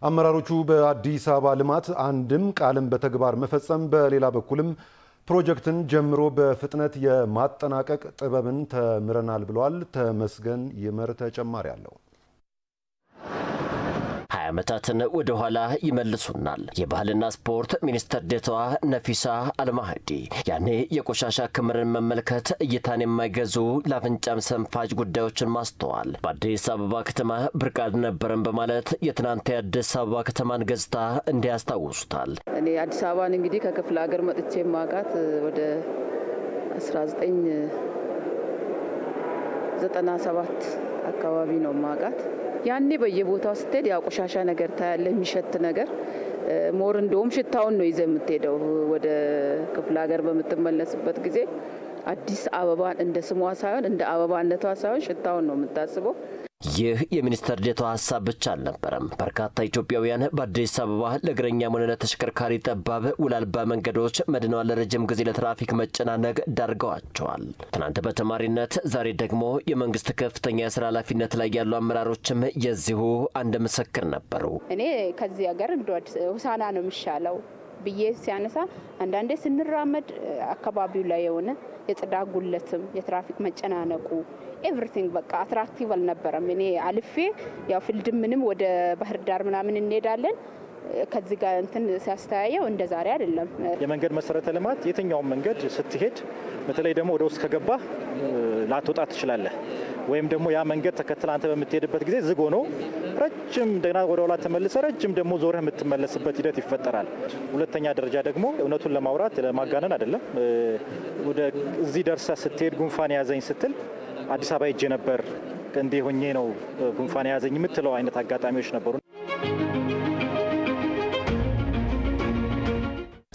አመራሮቹ በአዲስ አበባ ልማት አንድም ቃልን በተግባር መፈጸም፣ በሌላ በኩልም ፕሮጀክትን ጀምሮ በፍጥነት የማጠናቀቅ ጥበብን ተምረናል ብለዋል። ተመስገን ይመር ተጨማሪ አለው። 20 ዓመታትን ወደ ኋላ ይመልሱናል። የባህልና ስፖርት ሚኒስትር ዴኤታዋ ነፊሳ አልማህዲ ያኔ የቆሻሻ ክምርን መመልከት እይታን የማይገዙ ለአፍንጫም ሰንፋጭ ጉዳዮችን ማስተዋል በአዲስ አበባ ከተማ ብርቅ አልነበረም በማለት የትናንት የአዲስ አበባ ከተማን ገጽታ እንዲያስታውሱታል። እኔ አዲስ አበባን እንግዲህ ከክፍለ ሀገር መጥቼ ማቃት ወደ 1997 አካባቢ ነው ማቃት። ያኔ በየቦታው ስትሄድ ያ ቆሻሻ ነገር ታያለ፣ የሚሸት ነገር ሞር እንደውም ሽታውን ነው ይዘህ የምትሄደው። ወደ ክፍለ ሀገር በምትመለስበት ጊዜ አዲስ አበባን እንደ ስሟ ሳይሆን እንደ አበባነቷ ሳይሆን ሽታውን ነው የምታስበው። ይህ የሚኒስትር ዴኤታዋ ሀሳብ ብቻ አልነበረም። በርካታ ኢትዮጵያውያን በአዲስ አበባ ለእግረኛም ሆነ ለተሽከርካሪ ጠባብ ውል አልባ መንገዶች መዲናዋን ለረጅም ጊዜ ለትራፊክ መጨናነቅ ዳርገዋቸዋል። ትናንት በተማሪነት ዛሬ ደግሞ የመንግስት ከፍተኛ የስራ ኃላፊነት ላይ ያሉ አመራሮችም የዚሁ አንድ ምስክር ነበሩ። እኔ ከዚህ ሀገር ሆሳና ነው የሚሻለው ብዬ ሲያነሳ አንዳንዴ ስንራመድ አካባቢው ላይ የሆነ የጽዳት ጉለትም የትራፊክ መጨናነቁ ኤቭሪቲንግ በቃ አትራክቲቭ አልነበረም። እኔ አልፌ ያው ፊልድም ምንም ወደ ባህር ዳር ምናምን እንሄዳለን። ከዚህ ጋር እንትን ሲያስተያየው እንደ ዛሬ አይደለም። የመንገድ መሰረተ ልማት የትኛውም መንገድ ስትሄድ በተለይ ደግሞ ወደ ውስጥ ከገባ ላትወጣ ትችላለህ። ወይም ደግሞ ያ መንገድ ተከትለ አንተ በምትሄድበት ጊዜ ዝግ ሆኖ ረጅም እንደገና ወደ ኋላ ተመልሰ ረጅም ደግሞ ዞረህ የምትመለስበት ሂደት ይፈጠራል። ሁለተኛ ደረጃ ደግሞ እውነቱን ለማውራት ለማጋነን አይደለም ወደ እዚህ ደርሳ ስትሄድ ጉንፋን ያዘኝ ስትል አዲስ አበባ ሄጄ ነበር እንዴ ሆኜ ነው ጉንፋን ያዘኝ የምትለው አይነት አጋጣሚዎች ነበሩ።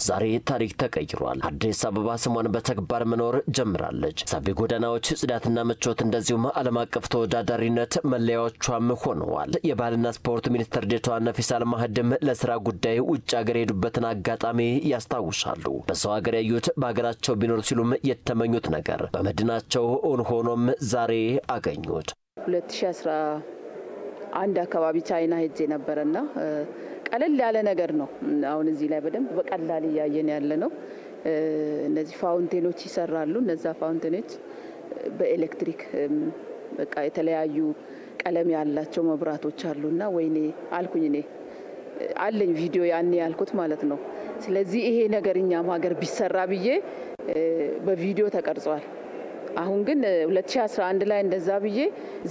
ዛሬ ታሪክ ተቀይሯል። አዲስ አበባ ስሟን በተግባር መኖር ጀምራለች። ሰፊ ጎዳናዎች፣ ጽዳትና ምቾት እንደዚሁም ዓለም አቀፍ ተወዳዳሪነት መለያዎቿም ሆነዋል። የባህልና ስፖርት ሚኒስትር ዴኤታ ነፊሳ አልማህዲም ለስራ ጉዳይ ውጭ ሀገር የሄዱበትን አጋጣሚ ያስታውሳሉ። በሰው ሀገር ያዩት በሀገራቸው ቢኖር ሲሉም የተመኙት ነገር በመዲናቸው ሆኖም ዛሬ አገኙት። 2011 አካባቢ ቻይና ሄጄ ነበርና ቀለል ያለ ነገር ነው። አሁን እዚህ ላይ በደንብ በቀላል ያየን ያለ ነው። እነዚህ ፋውንቴኖች ይሰራሉ። እነዛ ፋውንቴኖች በኤሌክትሪክ በቃ የተለያዩ ቀለም ያላቸው መብራቶች አሉና ወይኔ አልኩኝ እኔ አለኝ ቪዲዮ ያኔ ያልኩት ማለት ነው። ስለዚህ ይሄ ነገር እኛም ሀገር ቢሰራ ብዬ በቪዲዮ ተቀርጿል። አሁን ግን 2011 ላይ እንደዛ ብዬ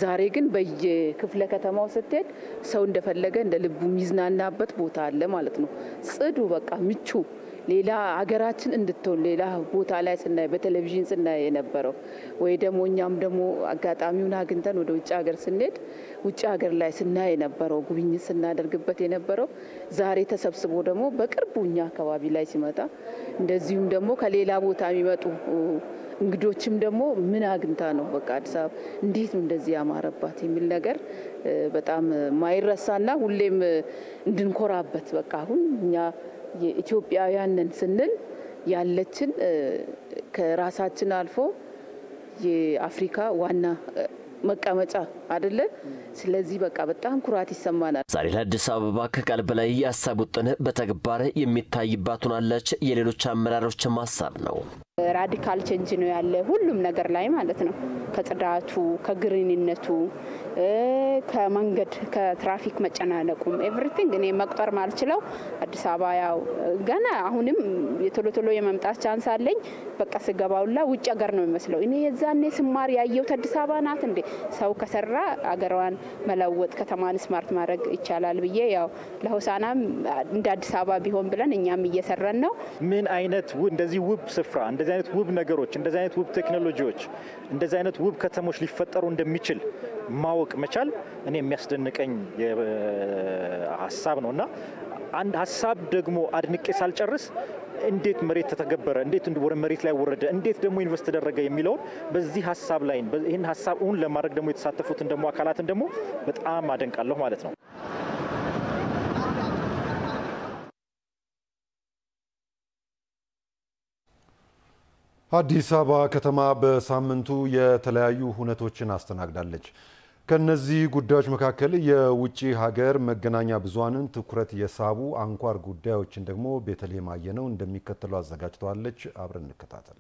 ዛሬ ግን በየክፍለ ከተማው ስትሄድ ሰው እንደፈለገ እንደ ልቡ ሚዝናናበት ቦታ አለ ማለት ነው። ጽዱ በቃ ምቹ ሌላ ሀገራችን እንድትሆን ሌላ ቦታ ላይ ስናይ በቴሌቪዥን ስናይ የነበረው ወይ ደግሞ እኛም ደግሞ አጋጣሚውን አግኝተን ወደ ውጭ ሀገር ስንሄድ ውጭ ሀገር ላይ ስናይ የነበረው ጉብኝት ስናደርግበት የነበረው ዛሬ ተሰብስቦ ደግሞ በቅርቡ እኛ አካባቢ ላይ ሲመጣ እንደዚሁም ደግሞ ከሌላ ቦታ የሚመጡ እንግዶችም ደግሞ ምን አግኝታ ነው በቃ አዲስ አበባ እንዴት ነው እንደዚህ ያማረባት የሚል ነገር በጣም ማይረሳና ሁሌም እንድንኮራበት በቃ አሁን እኛ የኢትዮጵያውያንን ስንል ያለችን ከራሳችን አልፎ የአፍሪካ ዋና መቀመጫ አይደለ? ስለዚህ በቃ በጣም ኩራት ይሰማናል። ዛሬ ለአዲስ አበባ ከቃል በላይ ያሳቡትን በተግባር የሚታይባት ሆናለች። የሌሎች አመራሮች ማሳብ ነው። ራዲካል ቼንጅ ነው ያለ ሁሉም ነገር ላይ ማለት ነው። ከጽዳቱ፣ ከግሪንነቱ፣ ከመንገድ ከትራፊክ መጨናነቁም ኤቭሪቲንግ እኔ መቁጠር ማልችለው አዲስ አበባ ያው ገና አሁንም የቶሎ የመምጣት ቻንስ አለኝ። በቃ ስገባውላ ውጭ ሀገር ነው የሚመስለው። እኔ የዛኔ ስማር ያየው አዲስ አበባ ናት እንዴ? ሰው ከሰራ አገሯን መለወጥ ከተማን ስማርት ማድረግ ይቻላል ብዬ ያው ለሆሳናም እንደ አዲስ አበባ ቢሆን ብለን እኛም እየሰራን ነው። ምን አይነት እንደዚህ ውብ ስፍራ እንደዚህ አይነት ውብ ነገሮች እንደዚህ አይነት ውብ ቴክኖሎጂዎች እንደዚህ አይነት ውብ ከተሞች ሊፈጠሩ እንደሚችል ማወቅ መቻል እኔ የሚያስደንቀኝ ሀሳብ ነውና አንድ ሀሳብ ደግሞ አድንቄ ሳልጨርስ እንዴት መሬት ተተገበረ፣ እንዴት ወደ መሬት ላይ ወረደ፣ እንዴት ደግሞ ኢንቨስት ተደረገ የሚለውን በዚህ ሀሳብ ላይ ይሄን ሀሳብ እውን ለማድረግ ደግሞ የተሳተፉትን ደግሞ አካላትን ደግሞ በጣም አደንቃለሁ ማለት ነው። አዲስ አበባ ከተማ በሳምንቱ የተለያዩ ሁነቶችን አስተናግዳለች። ከነዚህ ጉዳዮች መካከል የውጪ ሀገር መገናኛ ብዙሃንን ትኩረት የሳቡ አንኳር ጉዳዮችን ደግሞ ቤተልሔም አየነው እንደሚከተለው አዘጋጅተዋለች። አብረን እንከታተል።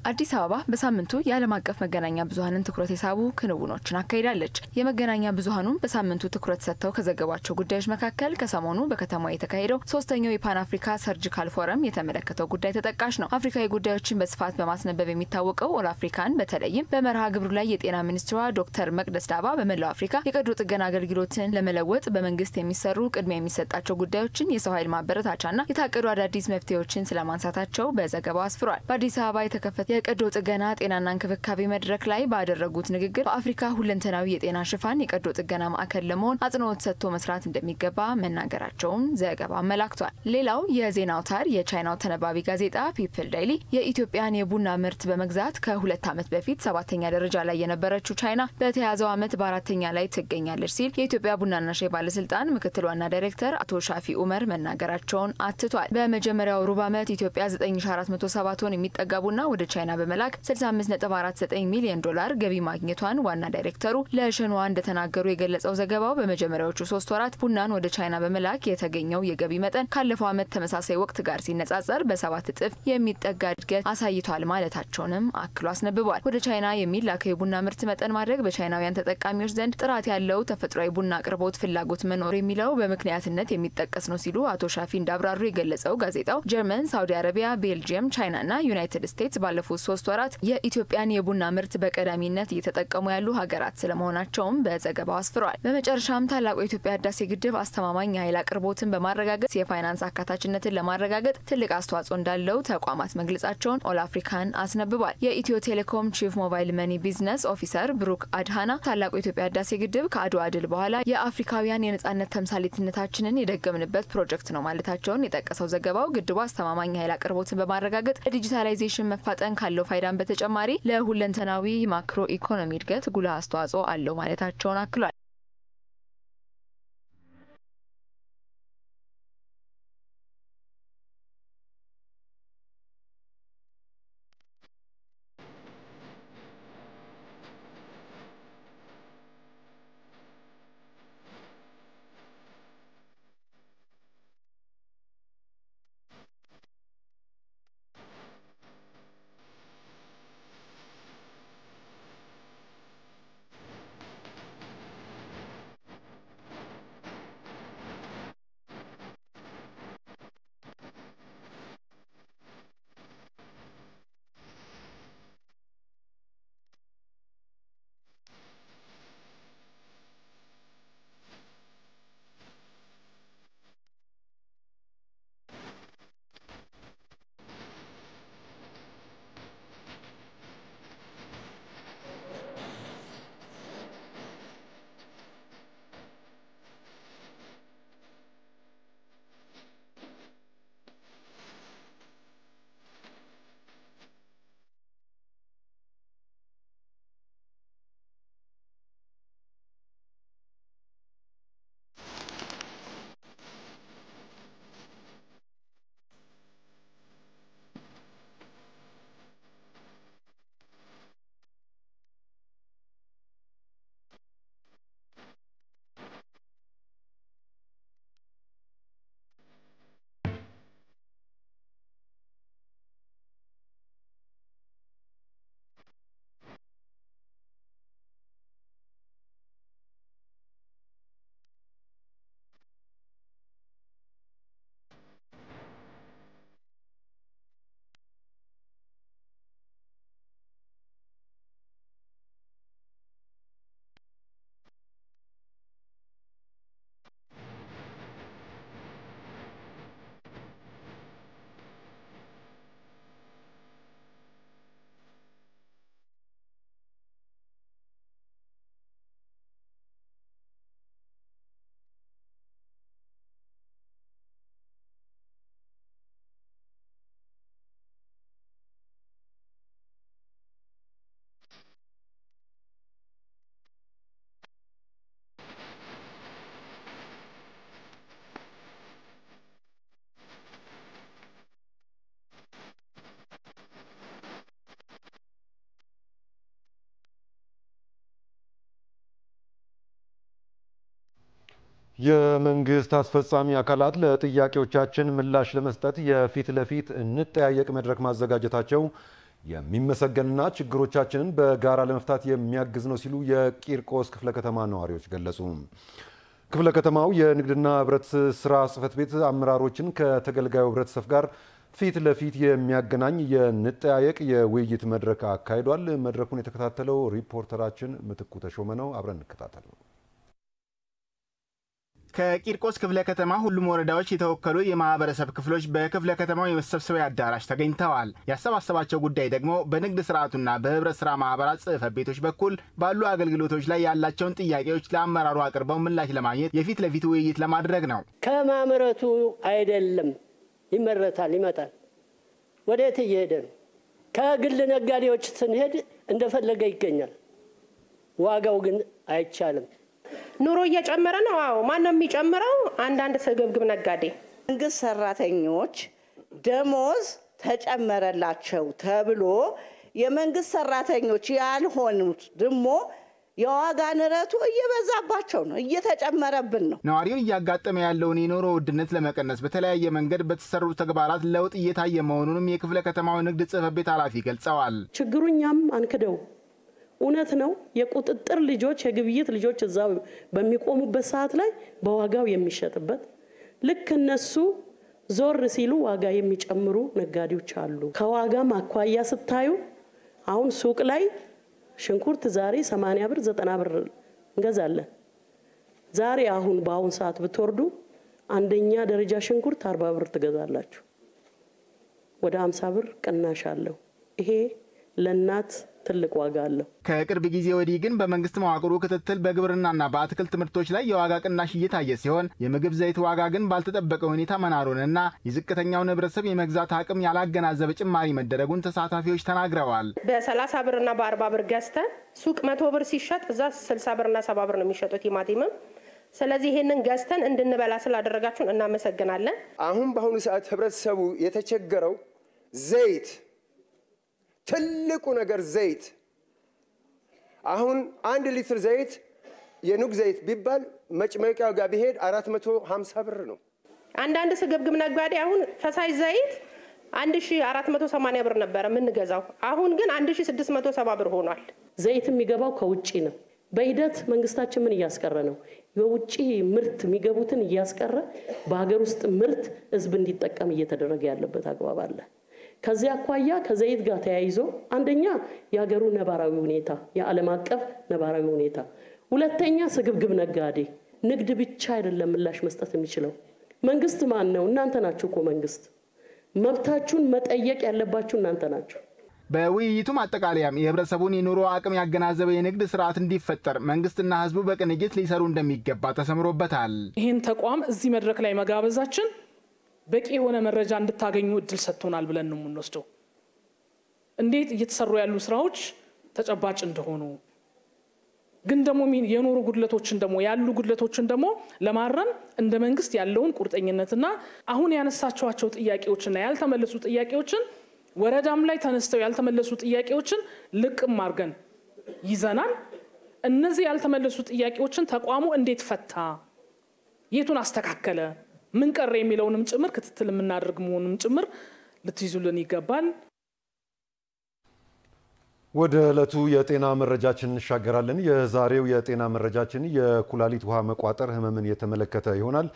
አዲስ አበባ በሳምንቱ የዓለም አቀፍ መገናኛ ብዙሃንን ትኩረት የሳቡ ክንውኖችን አካሂዳለች። የመገናኛ ብዙሃኑን በሳምንቱ ትኩረት ሰጥተው ከዘገቧቸው ጉዳዮች መካከል ከሰሞኑ በከተማው የተካሄደው ሶስተኛው የፓን አፍሪካ ሰርጂካል ፎረም የተመለከተው ጉዳይ ተጠቃሽ ነው። አፍሪካዊ ጉዳዮችን በስፋት በማስነበብ የሚታወቀው ኦል አፍሪካን በተለይም በመርሃ ግብሩ ላይ የጤና ሚኒስትሯ ዶክተር መቅደስ ዳባ በመላው አፍሪካ የቀዶ ጥገና አገልግሎትን ለመለወጥ በመንግስት የሚሰሩ ቅድሚያ የሚሰጣቸው ጉዳዮችን፣ የሰው ኃይል ማበረታቻና የታቀዱ አዳዲስ መፍትሄዎችን ስለማንሳታቸው በዘገባው አስፍሯል። በአዲስ አበባ የተከፈተ የቀዶ ጥገና ጤናና እንክብካቤ መድረክ ላይ ባደረጉት ንግግር በአፍሪካ ሁለንተናዊ የጤና ሽፋን የቀዶ ጥገና ማዕከል ለመሆን አጽንኦት ሰጥቶ መስራት እንደሚገባ መናገራቸውን ዘገባው አመላክቷል። ሌላው የዜና አውታር የቻይናው ተነባቢ ጋዜጣ ፒፕል ዴይሊ የኢትዮጵያን የቡና ምርት በመግዛት ከ2 ዓመት በፊት 7ኛ ደረጃ ላይ የነበረችው ቻይና በተያዘው ዓመት በ4ኛ ላይ ትገኛለች ሲል የኢትዮጵያ ቡናና ሻይ ባለስልጣን ምክትል ዋና ዳይሬክተር አቶ ሻፊ ኡመር መናገራቸውን አትቷል። በመጀመሪያው ሩብ ዓመት ኢትዮጵያ 9470 ቶን የሚጠጋ ቡና ወደ ቻይና በመላክ 65.49 ሚሊዮን ዶላር ገቢ ማግኘቷን ዋና ዳይሬክተሩ ለሸንዋ እንደተናገሩ የገለጸው ዘገባው በመጀመሪያዎቹ 3 ወራት ቡናን ወደ ቻይና በመላክ የተገኘው የገቢ መጠን ካለፈው ዓመት ተመሳሳይ ወቅት ጋር ሲነጻጸር በ7 እጥፍ የሚጠጋ እድገት አሳይቷል ማለታቸውንም አክሎ አስነብቧል። ወደ ቻይና የሚላከው የቡና ምርት መጠን ማድረግ በቻይናውያን ተጠቃሚዎች ዘንድ ጥራት ያለው ተፈጥሯዊ ቡና አቅርቦት ፍላጎት መኖር የሚለው በምክንያትነት የሚጠቀስ ነው ሲሉ አቶ ሻፊ እንዳብራሩ የገለጸው ጋዜጣው ጀርመን፣ ሳውዲ አረቢያ፣ ቤልጂየም፣ ቻይናና ዩናይትድ ስቴትስ ባለፉት ባለፉት 3 ወራት የኢትዮጵያን የቡና ምርት በቀዳሚነት እየተጠቀሙ ያሉ ሀገራት ስለመሆናቸውም በዘገባው አስፍሯል። በመጨረሻም ታላቁ የኢትዮጵያ ህዳሴ ግድብ አስተማማኝ የኃይል አቅርቦትን በማረጋገጥ የፋይናንስ አካታችነትን ለማረጋገጥ ትልቅ አስተዋጽኦ እንዳለው ተቋማት መግለጻቸውን ኦል አፍሪካን አስነብቧል። የኢትዮ ቴሌኮም ቺፍ ሞባይል መኒ ቢዝነስ ኦፊሰር ብሩክ አድሃና ታላቁ የኢትዮጵያ ህዳሴ ግድብ ከአድዋ ድል በኋላ የአፍሪካውያን የነጻነት ተምሳሌትነታችንን የደገምንበት ፕሮጀክት ነው ማለታቸውን የጠቀሰው ዘገባው ግድቡ አስተማማኝ ኃይል አቅርቦትን በማረጋገጥ ለዲጂታላይዜሽን መፋጠን ካለው ፋይዳን በተጨማሪ ለሁለንተናዊ ማክሮ ኢኮኖሚ እድገት ጉልህ አስተዋጽኦ አለው ማለታቸውን አክሏል። የመንግስት አስፈጻሚ አካላት ለጥያቄዎቻችን ምላሽ ለመስጠት የፊት ለፊት እንጠያየቅ መድረክ ማዘጋጀታቸው የሚመሰገንና ችግሮቻችንን በጋራ ለመፍታት የሚያግዝ ነው ሲሉ የቂርቆስ ክፍለ ከተማ ነዋሪዎች ገለጹ። ክፍለ ከተማው የንግድና ህብረት ስራ ጽሕፈት ቤት አመራሮችን ከተገልጋዩ ህብረተሰብ ጋር ፊት ለፊት የሚያገናኝ የንጠያየቅ የውይይት መድረክ አካሂዷል። መድረኩን የተከታተለው ሪፖርተራችን ምትኩ ተሾመ ነው። አብረን እንከታተል። ከቂርቆስ ክፍለ ከተማ ሁሉም ወረዳዎች የተወከሉ የማህበረሰብ ክፍሎች በክፍለ ከተማው የመሰብሰቢያ አዳራሽ ተገኝተዋል። ያሰባሰባቸው ጉዳይ ደግሞ በንግድ ስርዓቱና በህብረት ስራ ማህበራት ጽሕፈት ቤቶች በኩል ባሉ አገልግሎቶች ላይ ያላቸውን ጥያቄዎች ለአመራሩ አቅርበው ምላሽ ለማግኘት የፊት ለፊት ውይይት ለማድረግ ነው። ከማምረቱ አይደለም ይመረታል፣ ይመጣል። ወዴት እየሄደ ነው? ከግል ነጋዴዎች ስንሄድ እንደፈለገ ይገኛል። ዋጋው ግን አይቻልም። ኑሮ እየጨመረ ነው። አዎ ማን ነው የሚጨምረው? አንዳንድ ስግብግብ ነጋዴ። መንግስት ሰራተኞች ደሞዝ ተጨመረላቸው ተብሎ የመንግስት ሰራተኞች ያልሆኑት ደግሞ የዋጋ ንረቱ እየበዛባቸው ነው፣ እየተጨመረብን ነው። ነዋሪውን እያጋጠመ ያለውን የኑሮ ውድነት ለመቀነስ በተለያየ መንገድ በተሰሩ ተግባራት ለውጥ እየታየ መሆኑንም የክፍለ ከተማው ንግድ ጽሕፈት ቤት ኃላፊ ገልጸዋል። ችግሩኛም አንክደው እውነት ነው። የቁጥጥር ልጆች የግብይት ልጆች እዛው በሚቆሙበት ሰዓት ላይ በዋጋው የሚሸጥበት ልክ እነሱ ዞር ሲሉ ዋጋ የሚጨምሩ ነጋዴዎች አሉ። ከዋጋም አኳያ ስታዩ አሁን ሱቅ ላይ ሽንኩርት ዛሬ 80 ብር 90 ብር እንገዛለን። ዛሬ አሁን በአሁን ሰዓት ብትወርዱ አንደኛ ደረጃ ሽንኩርት 40 ብር ትገዛላችሁ። ወደ 50 ብር ቅናሽ አለው። ይሄ ለናት ትልቅ ዋጋ አለው። ከቅርብ ጊዜ ወዲህ ግን በመንግስት መዋቅሩ ክትትል በግብርናና በአትክልት ምርቶች ላይ የዋጋ ቅናሽ እየታየ ሲሆን የምግብ ዘይት ዋጋ ግን ባልተጠበቀ ሁኔታ መናሩንና የዝቅተኛውን ህብረተሰብ የመግዛት አቅም ያላገናዘበ ጭማሪ መደረጉን ተሳታፊዎች ተናግረዋል። በ30 ብርና በ40 ብር ገዝተን ሱቅ 100 ብር ሲሸጥ እዛ 60 ብርና 70 ብር ነው የሚሸጡት ቲማቲምም። ስለዚህ ይሄንን ገዝተን እንድንበላ ስላደረጋችሁን እናመሰግናለን። አሁን በአሁኑ ሰዓት ህብረተሰቡ የተቸገረው ዘይት ትልቁ ነገር ዘይት አሁን 1 ሊትር ዘይት የኑግ ዘይት ቢባል መጭመቂያው ጋር ቢሄድ 450 ብር ነው። አንዳንድ ስግብግብ ነጋዴ አሁን ፈሳሽ ዘይት 1480 ብር ነበር የምንገዛው፣ አሁን ግን 1670 ብር ሆኗል። ዘይት የሚገባው ከውጪ ነው። በሂደት መንግስታችን ምን እያስቀረ ነው? የውጪ ምርት የሚገቡትን እያስቀረ በሀገር ውስጥ ምርት ህዝብ እንዲጠቀም እየተደረገ ያለበት አግባብ አለ። ከዚያ አኳያ ከዘይት ጋር ተያይዞ አንደኛ የሀገሩ ነባራዊ ሁኔታ፣ የዓለም አቀፍ ነባራዊ ሁኔታ፣ ሁለተኛ ስግብግብ ነጋዴ ንግድ ብቻ አይደለም ምላሽ መስጠት የሚችለው። መንግስት ማን ነው? እናንተ ናችሁ እኮ መንግስት። መብታችሁን መጠየቅ ያለባችሁ እናንተ ናችሁ። በውይይቱ ማጠቃለያም የህብረተሰቡን የኑሮ አቅም ያገናዘበ የንግድ ስርዓት እንዲፈጠር መንግስትና ህዝቡ በቅንጅት ሊሰሩ እንደሚገባ ተሰምሮበታል። ይህን ተቋም እዚህ መድረክ ላይ መጋበዛችን በቂ የሆነ መረጃ እንድታገኙ እድል ሰጥቶናል ብለን ነው የምንወስደው። እንዴት እየተሰሩ ያሉ ስራዎች ተጨባጭ እንደሆኑ ግን ደግሞ የኑሮ ጉድለቶችን ደግሞ ያሉ ጉድለቶችን ደግሞ ለማረም እንደ መንግስት ያለውን ቁርጠኝነትና አሁን ያነሳቸዋቸው ጥያቄዎችና ያልተመለሱ ጥያቄዎችን ወረዳም ላይ ተነስተው ያልተመለሱ ጥያቄዎችን ልቅም አድርገን ይዘናል። እነዚህ ያልተመለሱ ጥያቄዎችን ተቋሙ እንዴት ፈታ፣ የቱን አስተካከለ፣ ምን ቀረ የሚለውንም ጭምር ክትትል የምናደርግ መሆኑንም ጭምር ልትይዙልን ይገባል። ወደ ዕለቱ የጤና መረጃችን እንሻገራለን። የዛሬው የጤና መረጃችን የኩላሊት ውሃ መቋጠር ህመምን የተመለከተ ይሆናል።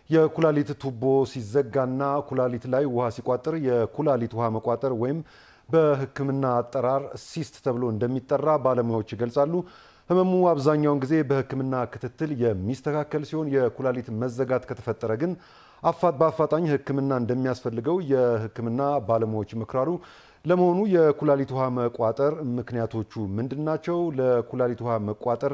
የኩላሊት ቱቦ ሲዘጋና ኩላሊት ላይ ውሃ ሲቋጥር የኩላሊት ውሃ መቋጠር ወይም በሕክምና አጠራር ሲስት ተብሎ እንደሚጠራ ባለሙያዎች ይገልጻሉ። ህመሙ አብዛኛውን ጊዜ በሕክምና ክትትል የሚስተካከል ሲሆን የኩላሊት መዘጋት ከተፈጠረ ግን በአፋጣኝ ሕክምና እንደሚያስፈልገው የሕክምና ባለሙያዎች ይመክራሉ። ለመሆኑ የኩላሊት ውሃ መቋጠር ምክንያቶቹ ምንድናቸው? ለኩላሊት ውሃ መቋጠር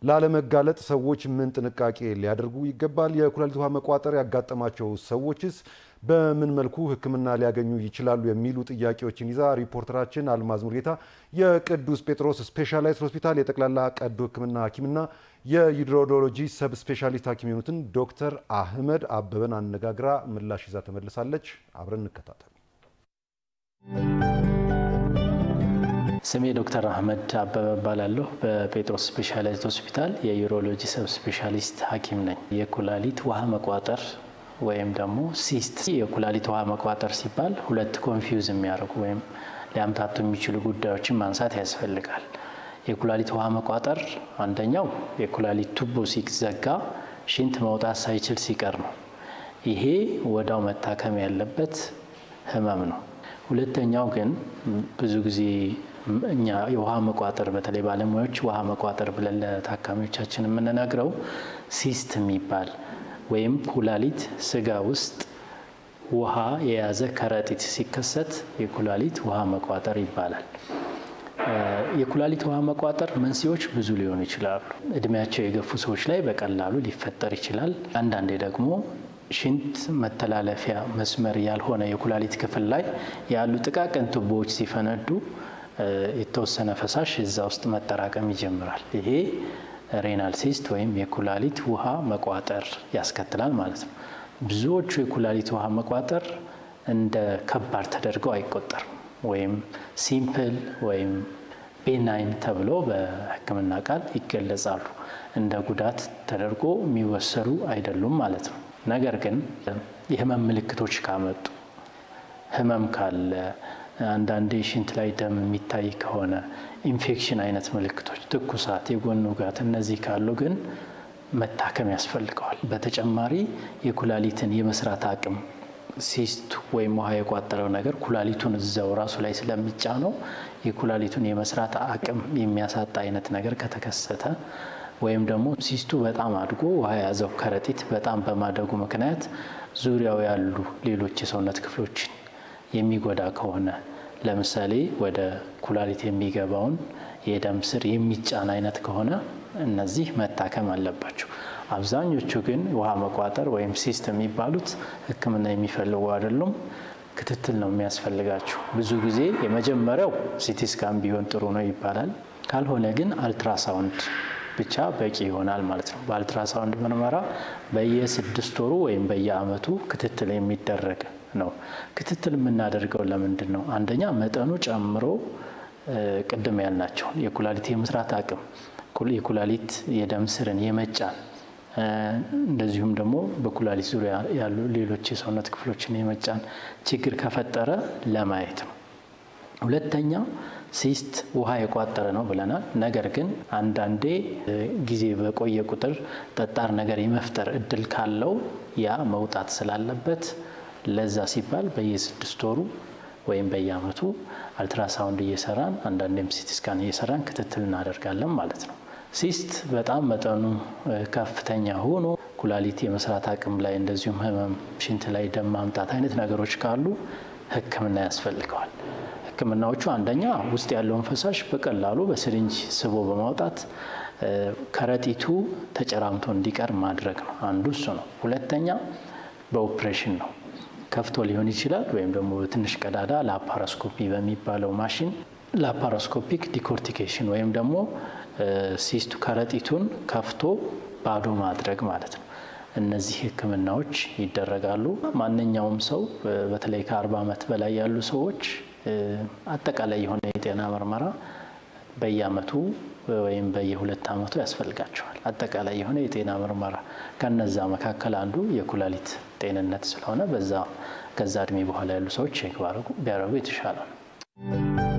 ላለመጋለጥ ሰዎች ምን ጥንቃቄ ሊያደርጉ ይገባል? የኩላሊት ውሃ መቋጠር ያጋጠማቸው ሰዎችስ በምን መልኩ ሕክምና ሊያገኙ ይችላሉ? የሚሉ ጥያቄዎችን ይዛ ሪፖርተራችን አልማዝ ሙሉጌታ የቅዱስ ጴጥሮስ ስፔሻላይዝድ ሆስፒታል የጠቅላላ ቀዶ ሕክምና ሐኪምና የዩሮሎጂ ሰብ ስፔሻሊስት ሐኪም የሆኑትን ዶክተር አህመድ አበበን አነጋግራ ምላሽ ይዛ ተመልሳለች። አብረን እንከታተል። ስሜ ዶክተር አህመድ አበበ እባላለሁ። በጴጥሮስ ስፔሻላይዝድ ሆስፒታል የዩሮሎጂ ሰብ ስፔሻሊስት ሐኪም ነኝ። የኩላሊት ውሃ መቋጠር ወይም ደግሞ ሲስት፣ የኩላሊት ውሃ መቋጠር ሲባል ሁለት ኮንፊውዝ የሚያደርጉ ወይም ሊያምታቱ የሚችሉ ጉዳዮችን ማንሳት ያስፈልጋል። የኩላሊት ውሃ መቋጠር አንደኛው የኩላሊት ቱቦ ሲዘጋ ሽንት መውጣት ሳይችል ሲቀር ነው። ይሄ ወዳው መታከም ያለበት ህመም ነው። ሁለተኛው ግን ብዙ ጊዜ እኛ የውሃ መቋጠር በተለይ ባለሙያዎች ውሃ መቋጠር ብለን ለታካሚዎቻችን የምንነግረው ሲስት የሚባል ወይም ኩላሊት ስጋ ውስጥ ውሃ የያዘ ከረጢት ሲከሰት የኩላሊት ውሃ መቋጠር ይባላል። የኩላሊት ውሃ መቋጠር መንስኤዎች ብዙ ሊሆኑ ይችላሉ። እድሜያቸው የገፉ ሰዎች ላይ በቀላሉ ሊፈጠር ይችላል። አንዳንዴ ደግሞ ሽንት መተላለፊያ መስመር ያልሆነ የኩላሊት ክፍል ላይ ያሉ ጥቃቅን ቱቦዎች ሲፈነዱ የተወሰነ ፈሳሽ እዛ ውስጥ መጠራቀም ይጀምራል። ይሄ ሬናል ሲስት ወይም የኩላሊት ውሃ መቋጠር ያስከትላል ማለት ነው። ብዙዎቹ የኩላሊት ውሃ መቋጠር እንደ ከባድ ተደርገው አይቆጠርም ወይም ሲምፕል ወይም ቤናይን ተብሎ በሕክምና ቃል ይገለጻሉ። እንደ ጉዳት ተደርጎ የሚወሰዱ አይደሉም ማለት ነው። ነገር ግን የህመም ምልክቶች ካመጡ፣ ህመም ካለ፣ አንዳንዴ ሽንት ላይ ደም የሚታይ ከሆነ፣ ኢንፌክሽን አይነት ምልክቶች፣ ትኩሳት፣ የጎን ውጋት፣ እነዚህ ካሉ ግን መታከም ያስፈልገዋል። በተጨማሪ የኩላሊትን የመስራት አቅም ሲስት ወይም ውሃ የቋጠረው ነገር ኩላሊቱን እዛው ራሱ ላይ ስለሚጫነው የኩላሊቱን የመስራት አቅም የሚያሳጣ አይነት ነገር ከተከሰተ ወይም ደግሞ ሲስቱ በጣም አድጎ ውሃ የያዘው ከረጢት በጣም በማደጉ ምክንያት ዙሪያው ያሉ ሌሎች የሰውነት ክፍሎችን የሚጎዳ ከሆነ ለምሳሌ ወደ ኩላሊት የሚገባውን የደም ስር የሚጫን አይነት ከሆነ እነዚህ መታከም አለባቸው። አብዛኞቹ ግን ውሃ መቋጠር ወይም ሲስት የሚባሉት ሕክምና የሚፈልጉ አይደሉም፣ ክትትል ነው የሚያስፈልጋቸው። ብዙ ጊዜ የመጀመሪያው ሲቲ ስካን ቢሆን ጥሩ ነው ይባላል። ካልሆነ ግን አልትራሳውንድ ብቻ በቂ ይሆናል ማለት ነው። በአልትራሳውንድ ምርመራ በየ6 ወሩ ወይም በየአመቱ ክትትል የሚደረግ ነው። ክትትል የምናደርገው ለምንድን ነው? አንደኛ መጠኑ ጨምሮ ቅድም ያልናቸው የኩላሊት የመስራት አቅም፣ የኩላሊት የደም ስርን የመጫን እንደዚሁም ደግሞ በኩላሊት ዙሪያ ያሉ ሌሎች የሰውነት ክፍሎችን የመጫን ችግር ከፈጠረ ለማየት ነው። ሁለተኛ ሲስት ውሃ የቋጠረ ነው ብለናል። ነገር ግን አንዳንዴ ጊዜ በቆየ ቁጥር ጠጣር ነገር የመፍጠር እድል ካለው ያ መውጣት ስላለበት ለዛ ሲባል በየ6 ወሩ ወይም በየአመቱ አልትራሳውንድ እየሰራን አንዳንዴም ሲቲ ስካን እየሰራን ክትትል እናደርጋለን ማለት ነው። ሲስት በጣም መጠኑ ከፍተኛ ሆኖ ኩላሊት የመስራት አቅም ላይ እንደዚሁም ህመም፣ ሽንት ላይ ደም ማምጣት አይነት ነገሮች ካሉ ሕክምና ያስፈልገዋል። ሕክምናዎቹ አንደኛ ውስጥ ያለውን ፈሳሽ በቀላሉ በስሪንጅ ስቦ በማውጣት ከረጢቱ ተጨራምቶ እንዲቀር ማድረግ ነው። አንዱ እሱ ነው። ሁለተኛ በኦፕሬሽን ነው። ከፍቶ ሊሆን ይችላል ወይም ደግሞ በትንሽ ቀዳዳ ላፓሮስኮፒ በሚባለው ማሽን ላፓሮስኮፒክ ዲኮርቲኬሽን ወይም ደግሞ ሲስቱ ከረጢቱን ከፍቶ ባዶ ማድረግ ማለት ነው። እነዚህ ህክምናዎች ይደረጋሉ። ማንኛውም ሰው በተለይ ከ40 ዓመት በላይ ያሉ ሰዎች አጠቃላይ የሆነ የጤና ምርመራ በየአመቱ ወይም በየ2 ዓመቱ ያስፈልጋቸዋል። አጠቃላይ የሆነ የጤና ምርመራ ከነዛ መካከል አንዱ የኩላሊት ጤንነት ስለሆነ ከዛ እድሜ በኋላ ያሉ ሰዎች ቢያደርጉ የተሻለ ነው።